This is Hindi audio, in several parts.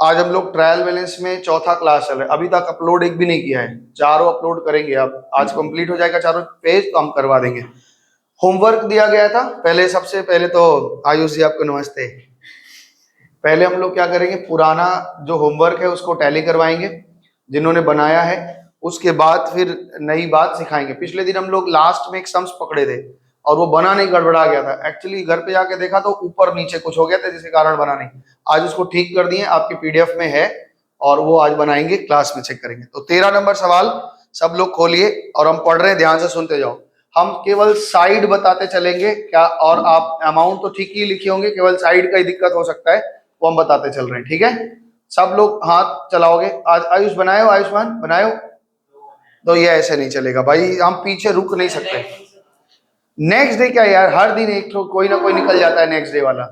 आज हम लोग ट्रायल बैलेंस में चौथा क्लास चल रहा है, अभी तक अपलोड एक भी नहीं किया है। चारों अपलोड करेंगे, अब आज कंप्लीट हो जाएगा चारों पेज तो हम करवा देंगे। होमवर्क दिया गया था पहले, सबसे पहले तो आयुष जी आपको नमस्ते। पहले हम लोग क्या करेंगे, पुराना जो होमवर्क है उसको टैली करवाएंगे जिन्होंने बनाया है, उसके बाद फिर नई बात सिखाएंगे। पिछले दिन हम लोग लास्ट में एक सम्स पकड़े थे और वो बना नहीं, गड़बड़ा गया था। एक्चुअली घर पे जाके देखा तो ऊपर नीचे कुछ हो गया था जिसके कारण बना नहीं। आज उसको ठीक कर दिए, आपके पीडीएफ में है और वो आज बनाएंगे, क्लास में चेक करेंगे। तो 13 नंबर सवाल सब लोग खोलिए और हम पढ़ रहे हैं, ध्यान से सुनते जाओ। हम केवल साइड बताते चलेंगे क्या, और आप अमाउंट तो ठीक ही लिखे होंगे, केवल साइड का ही दिक्कत हो सकता है, वो हम बताते चल रहे हैं। ठीक है, सब लोग हाथ चलाओगे। आज आयुष बनाए हो, आयुष्मान बनाए हो, तो ये ऐसे नहीं चलेगा भाई, हम पीछे रुक नहीं सकते। नेक्स्ट डे क्या यार, हर दिन एक तो कोई ना कोई निकल जाता है नेक्स्ट डे वाला।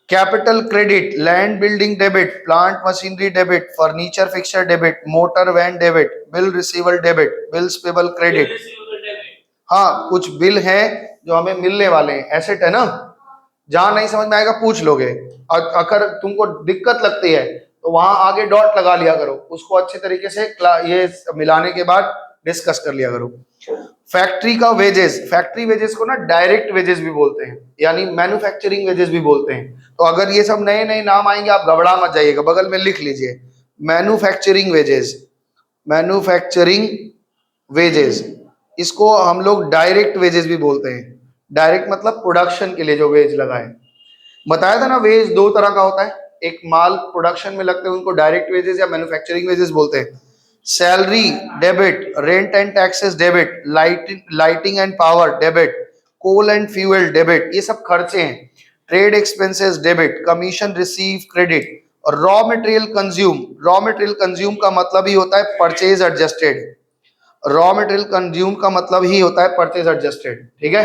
Capital credit, land building debit, plant machinery debit, furniture fixture debit, motor van debit, bill receivable debit, bills payable credit. हाँ, कुछ बिल हैं जो हमें मिलने वाले हैं, एसेट है ना। जहां नहीं समझ में आएगा पूछ लोगे, अगर तुमको दिक्कत लगती है तो वहां आगे डॉट लगा लिया करो, उसको अच्छे तरीके से ये मिलाने के बाद डिस्कस कर लिया करो। फैक्ट्री का वेजेस, फैक्ट्री वेजेस को ना डायरेक्ट वेजेस भी बोलते हैं, यानी मैन्युफैक्चरिंग वेजेस भी बोलते हैं। तो अगर ये सब नए नए नाम आएंगे आप घबरा मत जाइएगा, बगल में लिख लीजिए मैन्युफैक्चरिंग वेजेस। मैन्युफैक्चरिंग वेजेस, इसको हम लोग डायरेक्ट वेजेस भी बोलते हैं। डायरेक्ट मतलब प्रोडक्शन के लिए जो वेज लगा है। बताया था ना, वेज दो तरह का होता है, एक माल प्रोडक्शन में लगते हैं उनको डायरेक्ट वेजेस या मैन्युफैक्चरिंग वेजेस बोलते हैं। Salary debit, rent and taxes debit, lighting and power debit, coal and fuel debit, ये सब खर्चे हैं। Trade expenses debit, commission receive credit, और raw material consume. Raw material consume का मतलब ही होता है purchase adjusted. Raw material consume का मतलब ही होता है परचेज एडजस्टेड। ठीक है,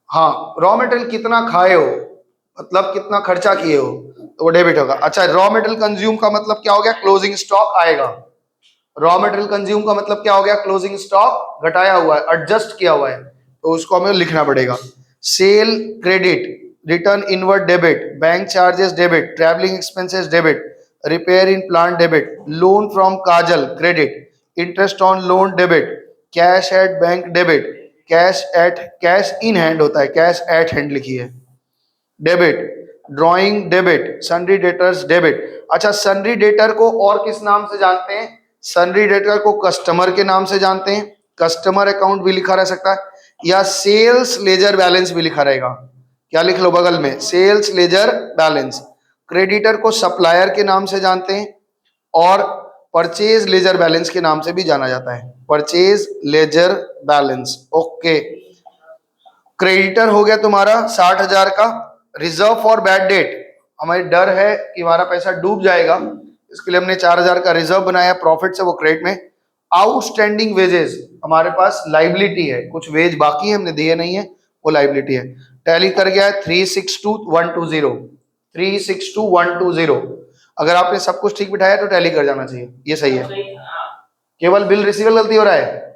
हाँ, रॉ मटेरियल कितना खाए हो, मतलब कितना खर्चा किए हो, तो वो डेबिट होगा। अच्छा, रॉ मटेरियल कंज्यूम का मतलब क्या हो गया, क्लोजिंग स्टॉक आएगा। रॉ मटेरियल कंज्यूम का मतलब क्या हो गया, क्लोजिंग स्टॉक घटाया हुआ है, एडजस्ट किया हुआ है, तो उसको हमें लिखना पड़ेगा। Cell credit, return inward debit, bank charges debit, travelling expenses debit, repair in plant debit, loan from Kajal credit, interest on loan debit, cash at bank debit, cash in hand होता है, कैश एट हैंड लिखिए debit, drawing debit, sundry debtors debit. अच्छा, सन्ड्री डेटर को और किस नाम से जानते हैं, सन्ड्री डेटर को कस्टमर के नाम से जानते हैं। कस्टमर अकाउंट भी लिखा रह सकता है, या सेल्स लेजर बैलेंस भी लिखा रहेगा। क्या लिख लो बगल में, सेल्स लेजर बैलेंस। क्रेडिटर को सप्लायर के नाम से जानते हैं, और परचेज लेजर बैलेंस के नाम से भी जाना जाता है, purchase ledger balance. Okay, creditor हो गया तुम्हारा 60,000 का। रिजर्व फॉर बैड डेट, हमें डर है कि हमारा पैसा डूब जाएगा, इसके लिए हमने 4,000 का रिजर्व बनाया, प्रॉफिट से वो क्रेडिट में। आउटस्टैंडिंग वेजेस, हमारे पास लाइबिलिटी है, कुछ वेज बाकी है हमने दिए नहीं है, वो लाइबिलिटी है। टैली कर गया है 362,120, 362,120। अगर आपने सब कुछ ठीक बिठाया तो टैली कर जाना चाहिए, ये सही है। केवल बिल रिसीवल गलती हो रहा है।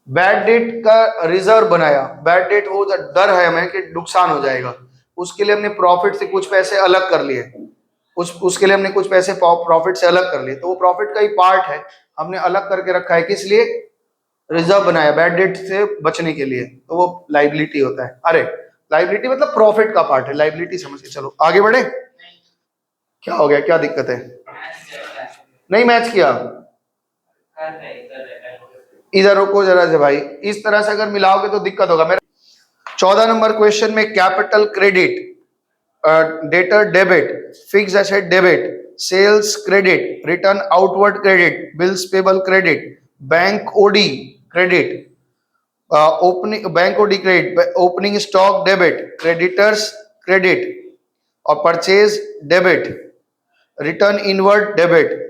बैड डेट का रिजर्व बनाया, बैड डेट हो, डर है हमें कि नुकसान हो जाएगा, उसके लिए हमने प्रॉफिट से कुछ पैसे अलग कर लिए, उसके लिए हमने कुछ पैसे प्रॉफिट से अलग कर लिए, तो वो प्रॉफिट का ही पार्ट है, हमने अलग करके रखा है, किस लिए, रिजर्व बनाया बैड डेट से बचने के लिए, तो वो लाइबिलिटी होता है। अरे लाइबिलिटी मतलब प्रॉफिट का पार्ट है, लाइबिलिटी समझ के चलो। आगे बढ़े, क्या हो गया, क्या दिक्कत है, नहीं मैच किया, इधर रुको जरा से भाई, इस तरह से अगर मिलाओगे तो दिक्कत होगा। मेरा 14 नंबर क्वेश्चन में capital credit, debtor debit, fixed asset debit, sales credit, return outward credit, bills payable credit, bank OD credit, opening bank OD credit, opening stock debit, creditors credit, और purchase debit, return inward debit,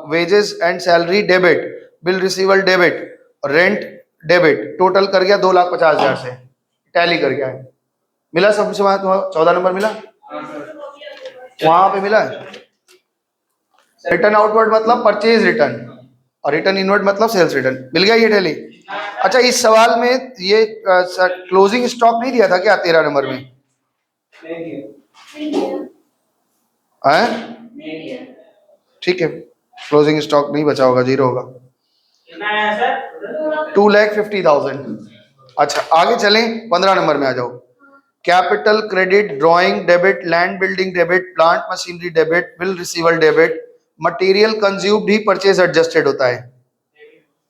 wages and salary debit, bill receivable debit, rent debit. Total कर गया 2,50,000 से, टैली कर गया है। मिला सबसे वहां, 14 नंबर मिला, वहां पे मिला है। रिटर्न आउटवर्ड मतलब परचेज रिटर्न, और रिटर्न इनवर्ड मतलब सेल्स रिटर्न, मिल गया ये टैली। अच्छा, इस सवाल में ये क्लोजिंग स्टॉक नहीं दिया था क्या 13 नंबर में, है? ठीक है, क्लोजिंग स्टॉक नहीं बचा होगा, जीरो होगा। 2,50,000। अच्छा आगे चलें, 15 नंबर में आ जाओ। Capital credit, drawing debit, land building debit, plant machinery debit, bill receivable debit, material consumed ही परचेज एडजस्टेड होता है।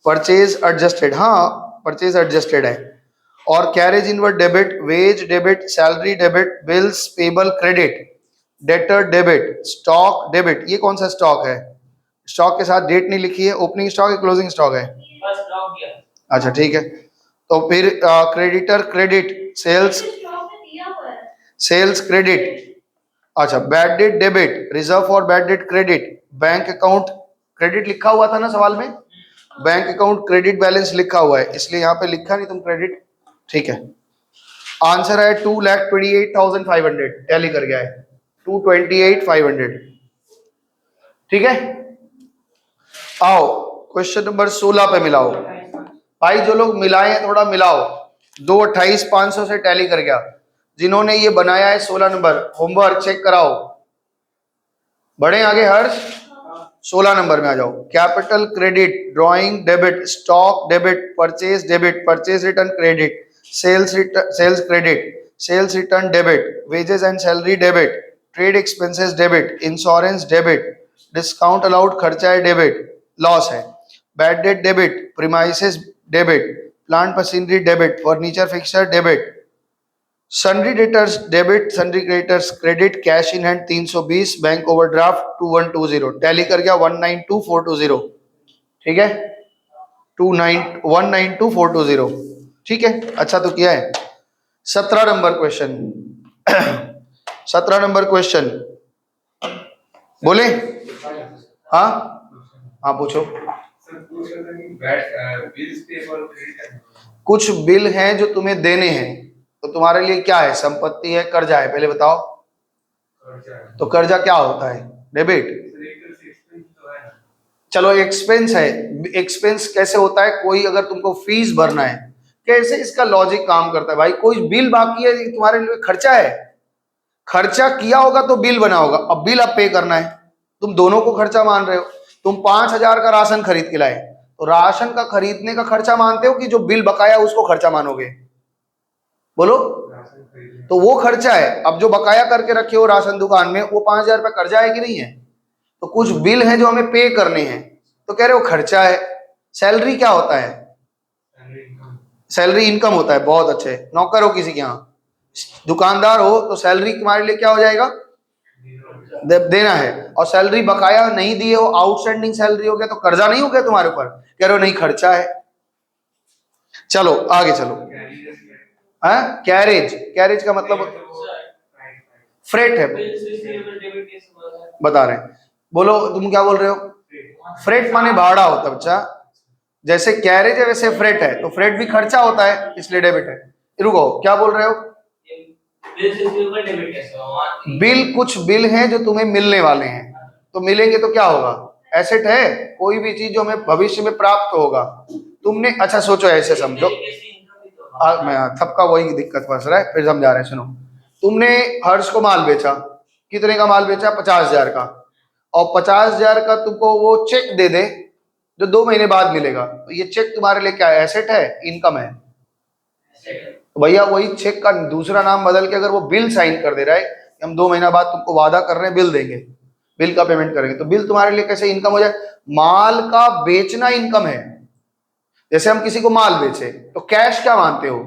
परचेज एडजस्टेड, हाँ परचेज एडजस्टेड है। और carriage inward debit, wage debit, salary debit, bills payable credit, debtor debit, stock debit. ये कौन सा स्टॉक है? स्टॉक के साथ डेट नहीं लिखी है, ओपनिंग स्टॉक है क्लोजिंग स्टॉक है? अच्छा ठीक है, तो फिर क्रेडिटर क्रेडिट, सेल्स क्रेडिट। अच्छा bad debt debit, reserve for bad debt credit, bank account credit लिखा हुआ था ना सवाल में, बैंक अकाउंट क्रेडिट बैलेंस लिखा हुआ है, इसलिए यहाँ पे लिखा नहीं तुम क्रेडिट। ठीक है, आंसर है 2,28,500, टैली कर गया है 228,500। ठीक है, आओ क्वेश्चन नंबर 16 पे मिलाओ। भाई जो लोग मिलाए हैं थोड़ा मिलाओ। 2,28,500 से टैली कर गया। जिन्होंने ये बनाया है 16 नंबर, होमवर्क चेक कराओ। बढ़े आगे हर्ष, 16 नंबर में आ जाओ। Capital credit, drawing debit, stock debit, purchase debit, purchase return credit, sales credit, sales return debit, wages and salary debit, trade expenses debit, insurance debit, discount allowed खर्चा है डेबिट, लॉस है, bad debt debit, premises debit, plant machinery debit, furniture fixture debit, sundry debtors debit, sundry creditors credit, cash in hand 320, bank overdraft 2120, tally कर गया 192,420। ठीक है, 192,420। ठीक है, अच्छा तो किया है। 17 नंबर क्वेश्चन 17 नंबर क्वेश्चन बोले। हाँ हाँ पूछो। कुछ बिल हैं जो तुम्हें देने हैं, तो तुम्हारे लिए क्या है? संपत्ति है, कर्जा है? पहले बताओ। तो कर्जा क्या होता है? डेबिट। चलो एक्सपेंस है। एक्सपेंस कैसे होता है? कोई अगर तुमको फीस भरना है, कैसे इसका लॉजिक काम करता है भाई? कोई बिल बाकी है, तुम्हारे लिए खर्चा है। खर्चा किया होगा तो बिल बना होगा, अब बिल अब पे करना है, तुम दोनों को खर्चा मान रहे हो। तुम 5,000 का राशन खरीद के लाए, तो राशन का खरीदने का खर्चा मानते हो कि जो बिल बकाया उसको खर्चा मानोगे? बोलो। तो वो खर्चा है। अब जो बकाया करके रखे हो राशन दुकान में, वो 5,000 रुपया कर्जा है कि नहीं है? तो कुछ बिल है जो हमें पे करने हैं, तो कह रहे हो खर्चा है। सैलरी क्या होता है? सैलरी इनकम होता है। बहुत अच्छे। नौकर हो किसी के यहाँ, दुकानदार हो, तो सैलरी तुम्हारे लिए क्या हो जाएगा? देना है। और सैलरी बकाया नहीं दिए हो, आउटस्टैंडिंग सैलरी हो गया, तो कर्जा नहीं हो गया तुम्हारे ऊपर? कह रहे हो नहीं खर्चा है। चलो आगे चलो। कैरेज, कैरेज का मतलब फ्रेट है। बता रहे हैं, बोलो तुम क्या बोल रहे हो? फ्रेट माने भाड़ा होता है बच्चा। जैसे कैरेज है वैसे फ्रेट है, तो फ्रेट भी खर्चा होता है, इसलिए डेबिट है। रुको, क्या बोल रहे हो? बिल, कुछ बिल हैं जो तुम्हें मिलने वाले हैं, तो मिलेंगे तो क्या होगा? एसेट है। कोई भी चीज जो हमें भविष्य में प्राप्त होगा। तुमने, अच्छा सोचो ऐसे समझो, मैं सबका वही दिक्कत फंस रहा है, फिर समझा रहे हैं सुनो। तुमने हर्ष को माल बेचा, कितने का माल बेचा? 50,000 का। और 50,000 का तुमको वो चेक दे दे जो 2 महीने बाद मिलेगा, तो ये चेक तुम्हारे लिए क्या है? एसेट है, इनकम है? तो भैया वही चेक का दूसरा नाम बदल के अगर वो बिल साइन कर दे रहा है कि हम 2 महीना बाद तुमको वादा कर रहे हैं बिल देंगे, बिल का पेमेंट करेंगे, तो बिल तुम्हारे लिए कैसे इनकम हो जाए? माल का बेचना इनकम है। जैसे हम किसी को माल बेचे, तो कैश क्या मानते हो?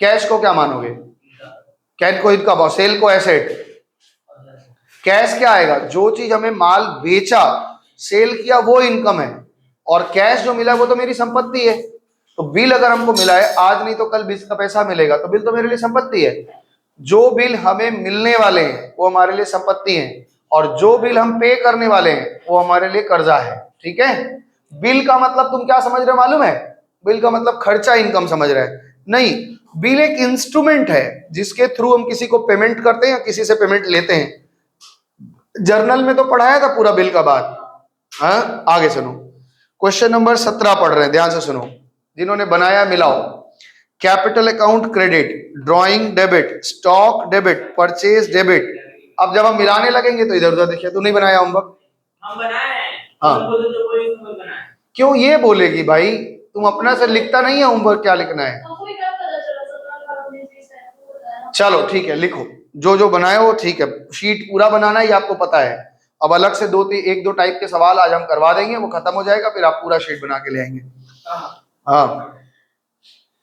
कैश को क्या मानोगे? कैश को इनकम और सेल को एसेट। कैश क्या आएगा? जो चीज हमें माल बेचा, सेल किया, वो इनकम है। और कैश जो मिला वो तो मेरी संपत्ति है। तो बिल अगर हमको मिला है आज नहीं तो कल बिल का पैसा मिलेगा, तो बिल तो मेरे लिए संपत्ति है। जो बिल हमें मिलने वाले हैं वो हमारे लिए संपत्ति है, और जो बिल हम पे करने वाले हैं वो हमारे लिए कर्जा है। ठीक है, बिल का मतलब तुम क्या समझ रहे हो मालूम है? बिल का मतलब खर्चा, इनकम समझ रहे हैं? नहीं, बिल एक इंस्ट्रूमेंट है जिसके थ्रू हम किसी को पेमेंट करते हैं या किसी से पेमेंट लेते हैं। जर्नल में तो पढ़ाया था पूरा बिल का बात। हाँ आगे सुनो, क्वेश्चन नंबर 17 पढ़ रहे हैं, ध्यान से सुनो। जिन्होंने बनाया मिलाओ। Capital account credit, drawing debit, stock debit, purchase debit. अब जब हम मिलाने लगेंगे तो इधर उधर देखिए, तू नहीं बनाया होमवर्क? हम बनाए हैं। हाँ तो कोई बनाए। क्यों ये बोलेगी भाई, तुम अपना से लिखता नहीं है होमवर्क, क्या लिखना है? चलो ठीक है, लिखो जो जो बनाए हो, ठीक है। शीट पूरा बनाना ही आपको पता है। अब अलग से एक दो टाइप के सवाल आज हम करवा देंगे, वो खत्म हो जाएगा, फिर आप पूरा शीट बना के ले आएंगे। हाँ,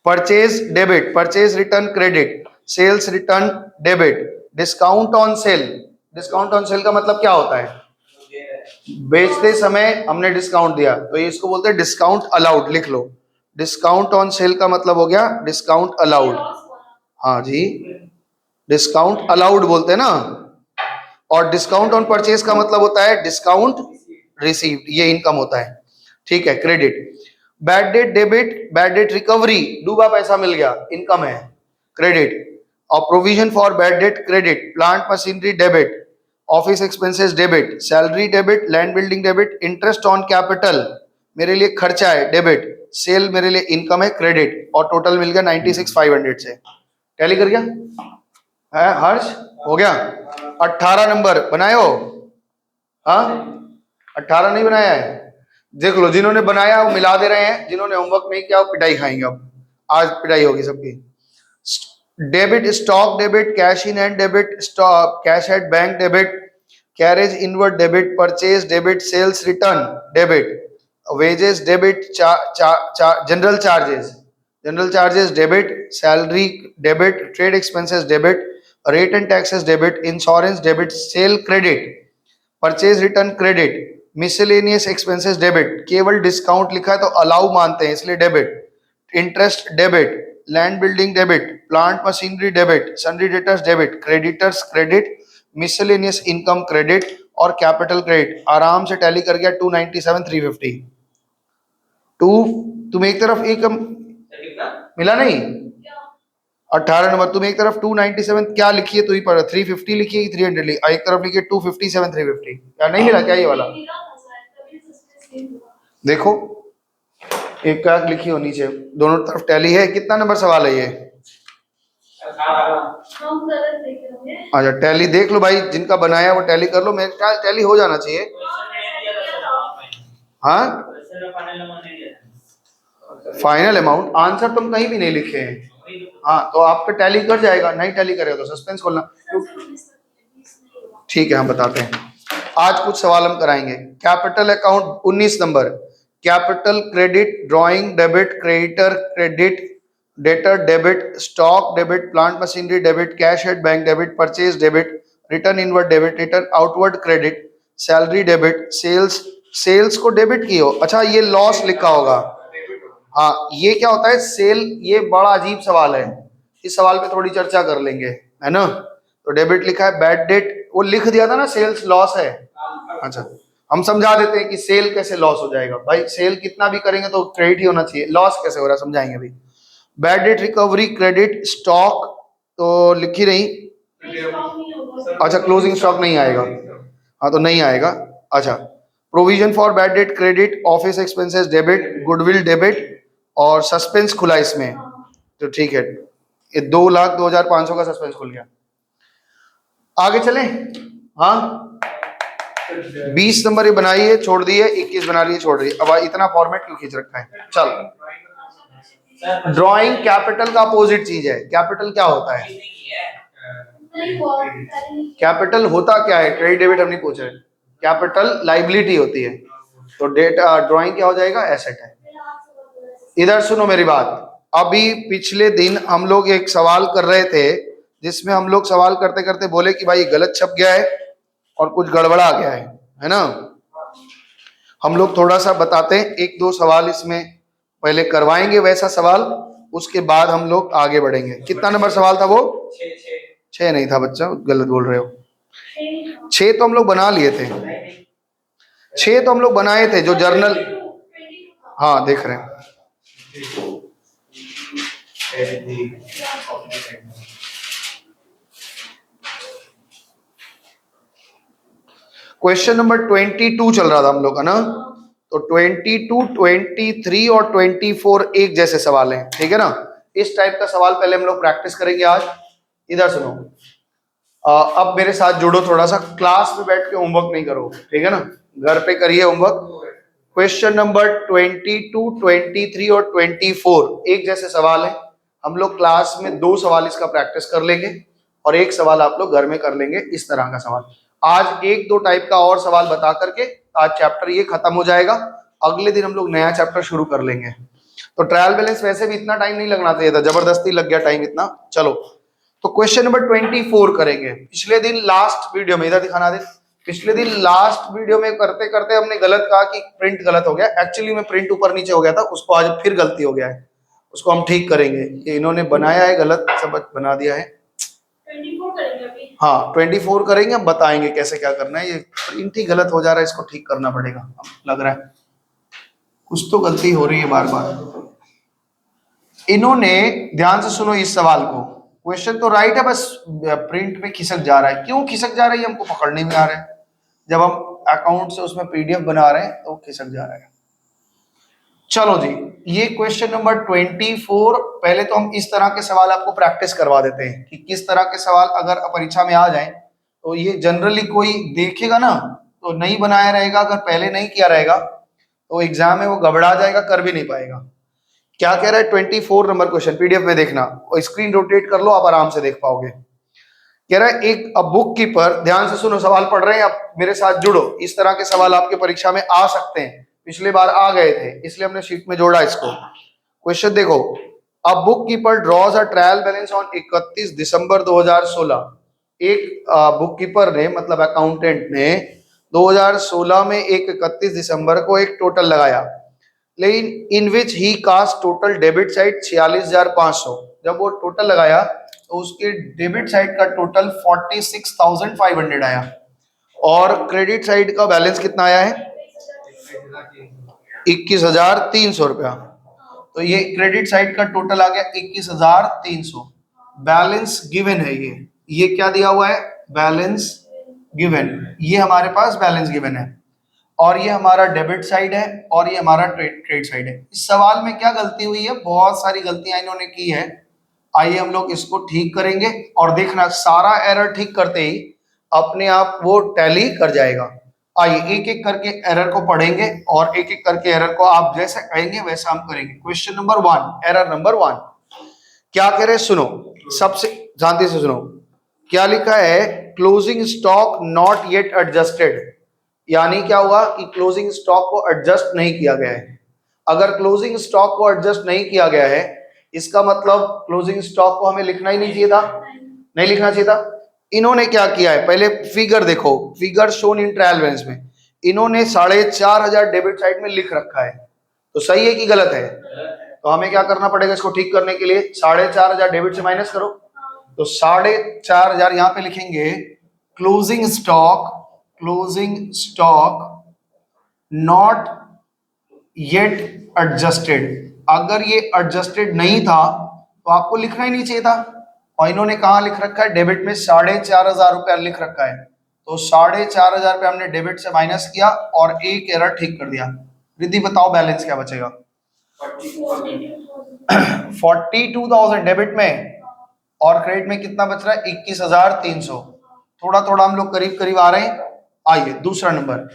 purchase debit, purchase return credit, sales return debit, discount on sale. Discount on sale का मतलब क्या होता है? बेचते समय हमने डिस्काउंट दिया, तो ये इसको बोलते हैं डिस्काउंट अलाउड। लिख लो, डिस्काउंट ऑन सेल का मतलब हो गया डिस्काउंट अलाउड। हाँ जी, डिस्काउंट अलाउड बोलते हैं ना। और डिस्काउंट ऑन परचेज का मतलब होता है डिस्काउंट रिसीव्ड, ये इनकम होता है। ठीक है, credit. Bad debt debit, bad debt recovery, डूबा पैसा मिल गया, इनकम है, क्रेडिट। और provision for bad debt credit, plant machinery debit, office expenses debit, salary debit, land building debit, interest on capital मेरे लिए खर्चा है डेबिट, सेल मेरे लिए इनकम है क्रेडिट। और टोटल मिल गया 96,500 से। टैली कर गया है हर्ष? हो गया। 18 नंबर बनाए हो? हाँ, 18 नहीं बनाया है? देख लो, जिन्होंने बनाया वो मिला दे रहे हैं, जिन्होंने होमवर्क नहीं किया वो पिटाई खाएंगे। अब आज पिटाई होगी सबकी। Debit stock debit, cash in hand debit, stock cash at bank debit, carriage inward debit, purchase debit, sales return debit, wages debit, general charges, general charges debit, salary debit, trade expenses debit, rate and taxes debit, insurance debit, sale credit, purchase return credit, miscellaneous expenses debit. केवल डिस्काउंट लिखा है तो अलाउ मानते हैं इसलिए debit, interest debit, land building debit, plant machinery debit, sundry debtors debit, creditors credit, miscellaneous income credit और कैपिटल क्रेडिट। आराम से टैली कर गया 297 350। टू तुम एक तरफ एक मिला नहीं, 18 नंबर तुम एक तरफ 297 क्या लिखिए तो ही पढ़ा, 350 लिखिए कि 300 लिखिए, एक तरफ लिखिए 257 350। क्या नहीं मिला क्या ये वाला? देखो एक का लिखी हो नीचे, दोनों तरफ टैली है। कितना नंबर सवाल है ये? अच्छा टैली देख लो भाई, जिनका बनाया वो टैली कर लो, मेरे ख्याल टैली हो जाना चाहिए। हाँ, फाइनल अमाउंट आंसर तुम कहीं भी नहीं लिखे हैं। हाँ तो आपका टैली कर जाएगा, नहीं टैली करेगा तो सस्पेंस खोलना। ठीक है हम बताते हैं, आज कुछ सवाल हम कराएंगे। Capital account 19 number, capital credit, drawing debit, creditor credit, debtor debit, stock debit, plant machinery debit, cash at bank debit, purchase debit, return inward debit, return outward credit, salary debit, sales, sales को डेबिट की हो। अच्छा ये लॉस लिखा होगा। हाँ ये क्या होता है सेल, ये बड़ा अजीब सवाल है, इस सवाल पे थोड़ी चर्चा कर लेंगे, है ना। तो डेबिट लिखा है, बैड डेट वो लिख दिया था ना, सेल्स लॉस है। अच्छा हम समझा देते हैं कि सेल कैसे लॉस हो जाएगा। भाई सेल कितना भी करेंगे तो क्रेडिट ही होना चाहिए, लॉस कैसे हो रहा है समझाएंगे अभी। Bad debt recovery credit, stock तो लिखी नहीं। अच्छा क्लोजिंग स्टॉक नहीं आएगा, हाँ तो नहीं आएगा। अच्छा provision for bad debt credit, office expenses debit, goodwill debit और सस्पेंस खुला इसमें, तो ठीक है ये 2,02,500 का सस्पेंस खुल गया। आगे चलें। हाँ 20 नंबर ये बनाई है छोड़ दी है, 21 बना रही है छोड़ रही है। अब इतना फॉर्मेट क्यों खींच रखा है? चल ड्राइंग कैपिटल का अपोजिट चीज है। कैपिटल क्या होता है? कैपिटल होता क्या है? क्रेडिट डेबिट हम नहीं पूछ रहे, कैपिटल लाइबिलिटी होती है, तो डेट ड्राइंग क्या हो जाएगा? एसेट है। इधर सुनो मेरी बात, अभी पिछले दिन हम लोग एक सवाल कर रहे थे जिसमें हम लोग सवाल करते करते बोले कि भाई गलत छप गया है और कुछ गड़बड़ा गया है ना। हम लोग थोड़ा सा बताते हैं, एक दो सवाल इसमें पहले करवाएंगे वैसा सवाल, उसके बाद हम लोग आगे बढ़ेंगे। कितना नंबर सवाल था वो? 6 नहीं था बच्चा, गलत बोल रहे हो। 6 तो हम लोग बना लिए थे, 6 तो हम लोग बनाए थे जो जर्नल। हाँ देख रहे हैं। क्वेश्चन नंबर 22 चल रहा था हम लोग का ना, तो 22, 23 और 24 एक जैसे सवाल हैं, ठीक है ना। इस टाइप का सवाल पहले हम लोग प्रैक्टिस करेंगे आज। इधर सुनो, अब मेरे साथ जुड़ो थोड़ा सा, क्लास में बैठ के होमवर्क नहीं करो, ठीक है ना, घर पे करिए होमवर्क। क्वेश्चन नंबर 22, 23 और 24 एक जैसे सवाल है। हम लोग क्लास में 2 सवाल इसका प्रैक्टिस कर लेंगे और एक सवाल आप लोग घर में कर लेंगे, इस तरह का सवाल। आज 1-2 टाइप का और सवाल बता करके आज चैप्टर ये खत्म हो जाएगा। अगले दिन हम लोग नया चैप्टर शुरू कर लेंगे। तो ट्रायल बैलेंस वैसे भी इतना टाइम नहीं लगना चाहिए था, जबरदस्ती लग गया टाइम इतना। चलो तो क्वेश्चन नंबर 24 करेंगे। पिछले दिन लास्ट वीडियो में, इधर दिखाना दे, पिछले दिन लास्ट वीडियो में करते करते हमने गलत कहा कि प्रिंट गलत हो गया। एक्चुअली में प्रिंट ऊपर नीचे हो गया था, उसको आज फिर गलती हो गया है, उसको हम ठीक करेंगे। ये इन्होंने बनाया है गलत, सब बना दिया है। 24 करेंगे अभी। हाँ 24 करेंगे, हम बताएंगे कैसे क्या करना है। ये प्रिंट ही गलत हो जा रहा है, इसको ठीक करना पड़ेगा, लग रहा है कुछ तो गलती हो रही है बार बार। इन्होंने, ध्यान से सुनो इस सवाल को, क्वेश्चन तो राइट है, बस प्रिंट में खिसक जा रहा है। क्यों खिसक जा रहा है हमको पकड़ने में आ रहा है। जब हम अकाउंट से उसमें पीडीएफ बना रहे हैं तो खिसक जा रहा है। चलो जी, ये क्वेश्चन नंबर 24। पहले तो हम इस तरह के सवाल आपको प्रैक्टिस करवा देते हैं कि किस तरह के सवाल अगर परीक्षा में आ जाए तो ये जनरली कोई देखेगा ना तो नहीं बनाया रहेगा, अगर पहले नहीं किया रहेगा तो एग्जाम में वो घबरा जाएगा, कर भी नहीं पाएगा। क्या कह रहा है 24 नंबर क्वेश्चन, पीडीएफ में देखना और स्क्रीन रोटेट कर लो, आप आराम से देख पाओगे। कह रहा है एक बुक कीपर, ध्यान से सुनो सवाल पढ़ रहे हैं आप मेरे साथ जुड़ो, इस तरह के सवाल आपके परीक्षा में आ सकते हैं, पिछले बार आ गए थे इसलिए हमने शीट में जोड़ा इसको। क्वेश्चन देखो, a book keeper draws a trial balance on 31 दिसंबर 2016। एक बुक कीपर ने, मतलब अकाउंटेंट ने 2016 में एक 31 दिसंबर को एक टोटल लगाया, लेकिन इन विच ही कास्ट टोटल डेबिट साइड 46,500। जब वो टोटल लगाया तो उसके डेबिट साइड का टोटल 46,500 आया और क्रेडिट साइड का बैलेंस कितना आया है 21,300 रुपया। तो ये क्रेडिट साइड का टोटल आ गया 21,300। बैलेंस गिवन है, ये क्या दिया हुआ है, बैलेंस गिवन, ये हमारे पास बैलेंस गिवन है और ये हमारा डेबिट साइड है और ये हमारा क्रेडिट साइड है। इस सवाल में क्या गलती हुई है, बहुत सारी गलतियां इन्होंने की है। आइए हम लोग इसको ठीक करेंगे और देखना सारा एरर ठीक करते ही अपने आप वो टैली कर जाएगा। आइए एक एक करके एरर को पढ़ेंगे और एक एक करके एरर को आप जैसे कहेंगे वैसा हम करेंगे। क्वेश्चन नंबर 1, एरर नंबर 1 क्या कह रहे हैं, सुनो सबसे शांति से सुनो। क्या लिखा है, closing stock not yet adjusted, यानी क्या हुआ कि क्लोजिंग स्टॉक को एडजस्ट नहीं किया गया है। अगर क्लोजिंग स्टॉक को एडजस्ट नहीं किया गया है इसका मतलब क्लोजिंग स्टॉक को हमें लिखना ही नहीं चाहिए था, नहीं लिखना चाहिए था। इन्होंने क्या किया है, पहले फिगर देखो, figure shown in trial balance में इन्होंने 4,500 डेबिट साइड में लिख रखा है, तो सही है कि गलत है। तो हमें क्या करना पड़ेगा इसको ठीक करने के लिए, 4,500 डेबिट से माइनस करो, तो 4,500 यहाँ पे लिखेंगे closing stock not yet adjusted. अगर ये एडजस्टेड नहीं था तो आपको लिखना ही नहीं चाहिए था, और इन्होंने कहा लिख रखा है डेबिट में 4,500 रुपया लिख रखा है, तो 4,500 रुपया हमने डेबिट से माइनस किया और एक एरर ठीक कर दिया। रिद्धि बताओ बैलेंस क्या बचेगा, 42,000 डेबिट में और क्रेडिट में कितना बच रहा है 21,300। थोड़ा थोड़ा हम लोग करीब करीब आ रहे हैं। आइए दूसरा नंबर,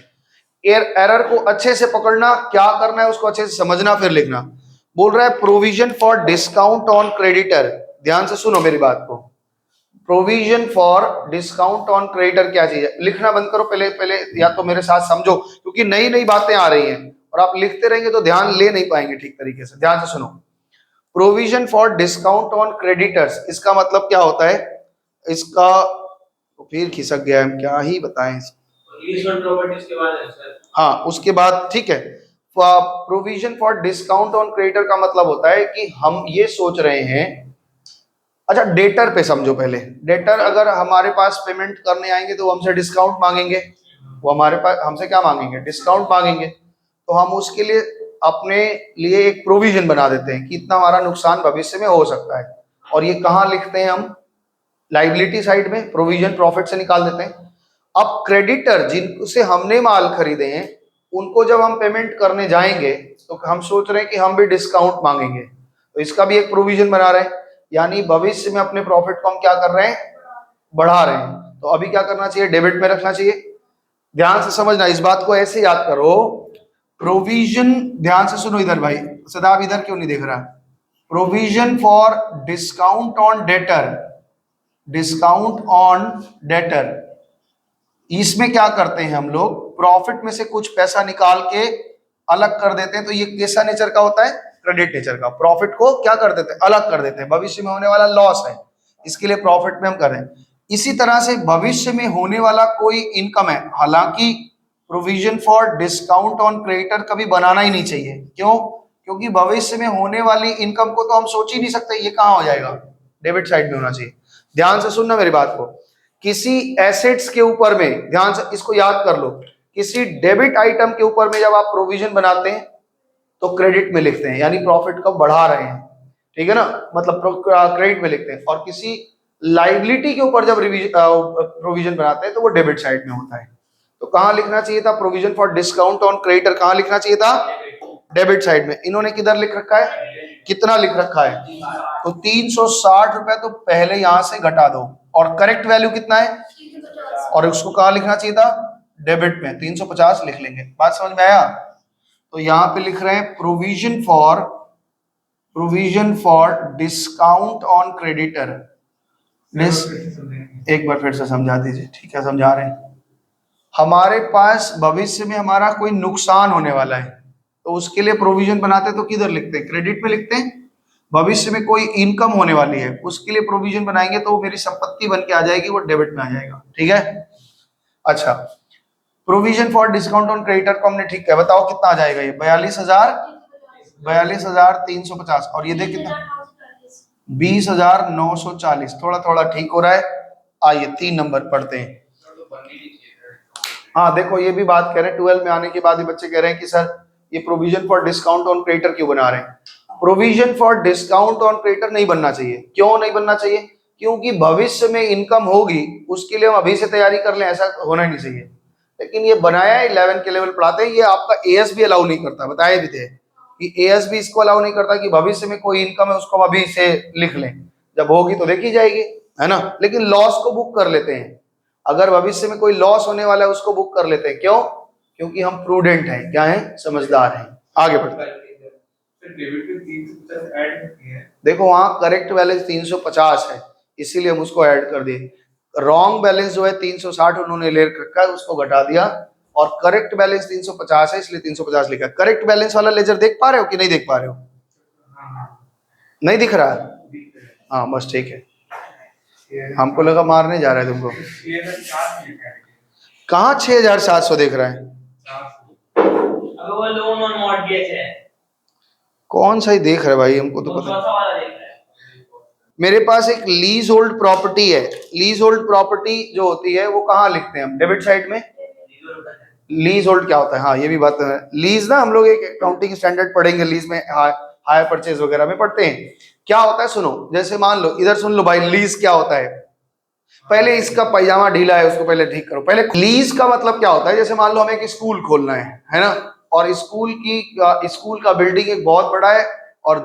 एरर को अच्छे से पकड़ना, क्या करना है उसको अच्छे से समझना फिर लिखना। बोल रहा है provision for discount on creditor, ध्यान से सुनो मेरी बात को, provision for discount on creditor क्या चीज है, लिखना बंद करो पहले पहले, या तो मेरे साथ समझो क्योंकि नई नई बातें आ रही हैं और आप लिखते रहेंगे तो ध्यान ले नहीं पाएंगे ठीक तरीके से। ध्यान से सुनो, provision for discount on creditors, इसका मतलब क्या होता है, इसका तो फिर खिसक गया, हम क्या ही बताएं। प्रॉपर्टीज के बाद है सर, हाँ उसके बाद ठीक है। Provision for discount on creditor का मतलब होता है कि हम ये सोच रहे हैं, अच्छा डेटर पे समझो पहले, डेटर अगर हमारे पास पेमेंट करने आएंगे तो हमसे डिस्काउंट मांगेंगे, वो हमारे पास हमसे क्या मांगेंगे, डिस्काउंट मांगेंगे, तो हम उसके लिए अपने लिए एक प्रोविजन बना देते हैं कि इतना हमारा नुकसान भविष्य में हो सकता है, और ये कहाँ लिखते हैं हम, लाइबिलिटी साइड में, प्रोविजन प्रॉफिट से निकाल देते हैं। अब क्रेडिटर जिनसे हमने माल खरीदे हैं उनको जब हम पेमेंट करने जाएंगे तो हम सोच रहे हैं कि हम भी डिस्काउंट मांगेंगे, तो इसका भी एक प्रोविजन बना रहे हैं, यानी भविष्य में अपने प्रॉफिट को हम क्या कर रहे हैं, बढ़ा रहे हैं। तो अभी क्या करना चाहिए, डेबिट में रखना चाहिए। ध्यान से समझना, इस बात को ऐसे याद करो, प्रोविजन, ध्यान से सुनो इधर भाई, सदाब इधर क्यों नहीं देख रहा, provision for discount on debtor, discount on debtor, इसमें क्या करते हैं हम लोग, प्रॉफिट में से कुछ पैसा निकाल के अलग कर देते हैं। तो ये कैसा नेचर का होता है, क्रेडिट नेचर का। प्रॉफिट को क्या कर देते हैं, अलग कर देते हैं, भविष्य में होने वाला लॉस है, इसके लिए प्रॉफिट में हम कर रहे हैं। इसी तरह से भविष्य में होने वाला कोई इनकम है, हालांकि provision for discount on creditor कभी बनाना ही नहीं चाहिए। क्यों, क्योंकि भविष्य में होने वाली इनकम को तो हम सोच ही नहीं सकते, ये कहाँ हो जाएगा, डेबिट साइड में होना चाहिए। ध्यान से सुनना मेरी बात को, किसी एसेट्स के ऊपर में, ध्यान से इसको याद कर लो, किसी डेबिट आइटम के ऊपर में जब आप प्रोविजन बनाते हैं तो क्रेडिट में लिखते हैं, यानी प्रॉफिट को बढ़ा रहे हैं, ठीक है ना, मतलब क्रेडिट में लिखते हैं। और किसी लाइबिलिटी के ऊपर जब प्रोविजन बनाते हैं तो वो डेबिट साइड में होता है। तो कहां लिखना चाहिए था, provision for discount on creditor कहां लिखना चाहिए था, डेबिट साइड में। इन्होंने किधर लिख रखा है, कितना लिख रखा है, तो 360 रुपए तो पहले यहां से घटा दो, और करेक्ट वैल्यू कितना है, और उसको कहां लिखना चाहिए था, डेबिट में, 350 लिख लेंगे। बात समझ में आया। तो यहां पे लिख रहे हैं provision for discount on creditor. एक बार फिर से समझा दीजिए, ठीक है, समझा रहे हैं। हमारे पास भविष्य में हमारा कोई नुकसान होने वाला है, तो उसके लिए प्रोविजन बनाते हैं तो किधर लिखते हैं, क्रेडिट में लिखते हैं। भविष्य में कोई इनकम होने वाली है, उसके लिए प्रोविजन बनाएंगे तो वो मेरी संपत्ति बन के आ जाएगी, वो डेबिट में आ जाएगा, ठीक है। अच्छा, provision for discount on creditor को हमने ठीक है, बताओ कितना आ जाएगा ये, 42,350, और ये देख कितना, 20,940। थोड़ा थोड़ा ठीक हो रहा है। आइए 3 नंबर पढ़ते हैं। हाँ देखो, ये भी बात कह रहे हैं, 12 में आने के बाद ही बच्चे कह रहे हैं कि सर ये provision for discount on creditor क्यों बना रहे हैं। Provision for discount on creditor नहीं बनना चाहिए। क्यों नहीं बनना चाहिए, क्योंकि भविष्य में इनकम होगी, उसके लिए हम अभी से तैयारी कर लें, ऐसा होना ही नहीं चाहिए। लेकिन ये बनाया है, 11 के लेवल पढ़ाते हैं, ये आपका एएस भी अलाउ नहीं करता, बताए भी थे कि एएस भी इसको अलाउ नहीं करता कि भविष्य में कोई इनकम है उसको हम अभी से लिख लें, जब होगी तो देखी जाएगी, है ना। लेकिन लॉस को बुक कर लेते हैं, अगर भविष्य में कोई लॉस होने वाला है उसको बुक कर लेते हैं। क्यों, क्योंकि हम प्रूडेंट हैं, क्या हैं, समझदार हैं। आगे बढ़ते हैं। देखो वहां करेक्ट बैलेंस 350 है, इसीलिए हम उसको ऐड कर दिए। रॉन्ग बैलेंस जो है 360 उन्होंने ले रखा है, उसको घटा दिया, और करेक्ट बैलेंस 350 है, इसलिए 350 लिखा। करेक्ट बैलेंस वाला लेजर देख पा रहे हो कि नहीं देख पा रहे हो, नहीं दिख रहा है, हाँ बस ठीक है। हमको लगा मारने जा रहा है तुमको। कहाँ 6,700 देख रहा है, वो लोन ऑन मॉर्गेज है, कौन सा ही देख रहा है भाई, हमको तो पता कौन सा वाला देख रहा है। मेरे पास एक लीज होल्ड प्रॉपर्टी है, लीज होल्ड प्रॉपर्टी जो होती है वो कहाँ लिखते हैं हम, डेबिट साइड में। लीज होल्ड क्या होता है, हाँ ये भी बात है। लीज ना हम लोग एक अकाउंटिंग स्टैंडर्ड पढ़ेंगे, लीज में हायर परचेज वगैरह में पढ़ते हैं। क्या होता है सुनो, जैसे मान लो इधर सुन लो भाई, लीज क्या होता है। पहले इसका पैजामा ढीला है, उसको पहले ठीक करो। पहले लीज का मतलब क्या होता है, जैसे मान लो हमें एक स्कूल खोलना है ना, और स्कूल का बिल्डिंग एक बहुत बड़ा है, और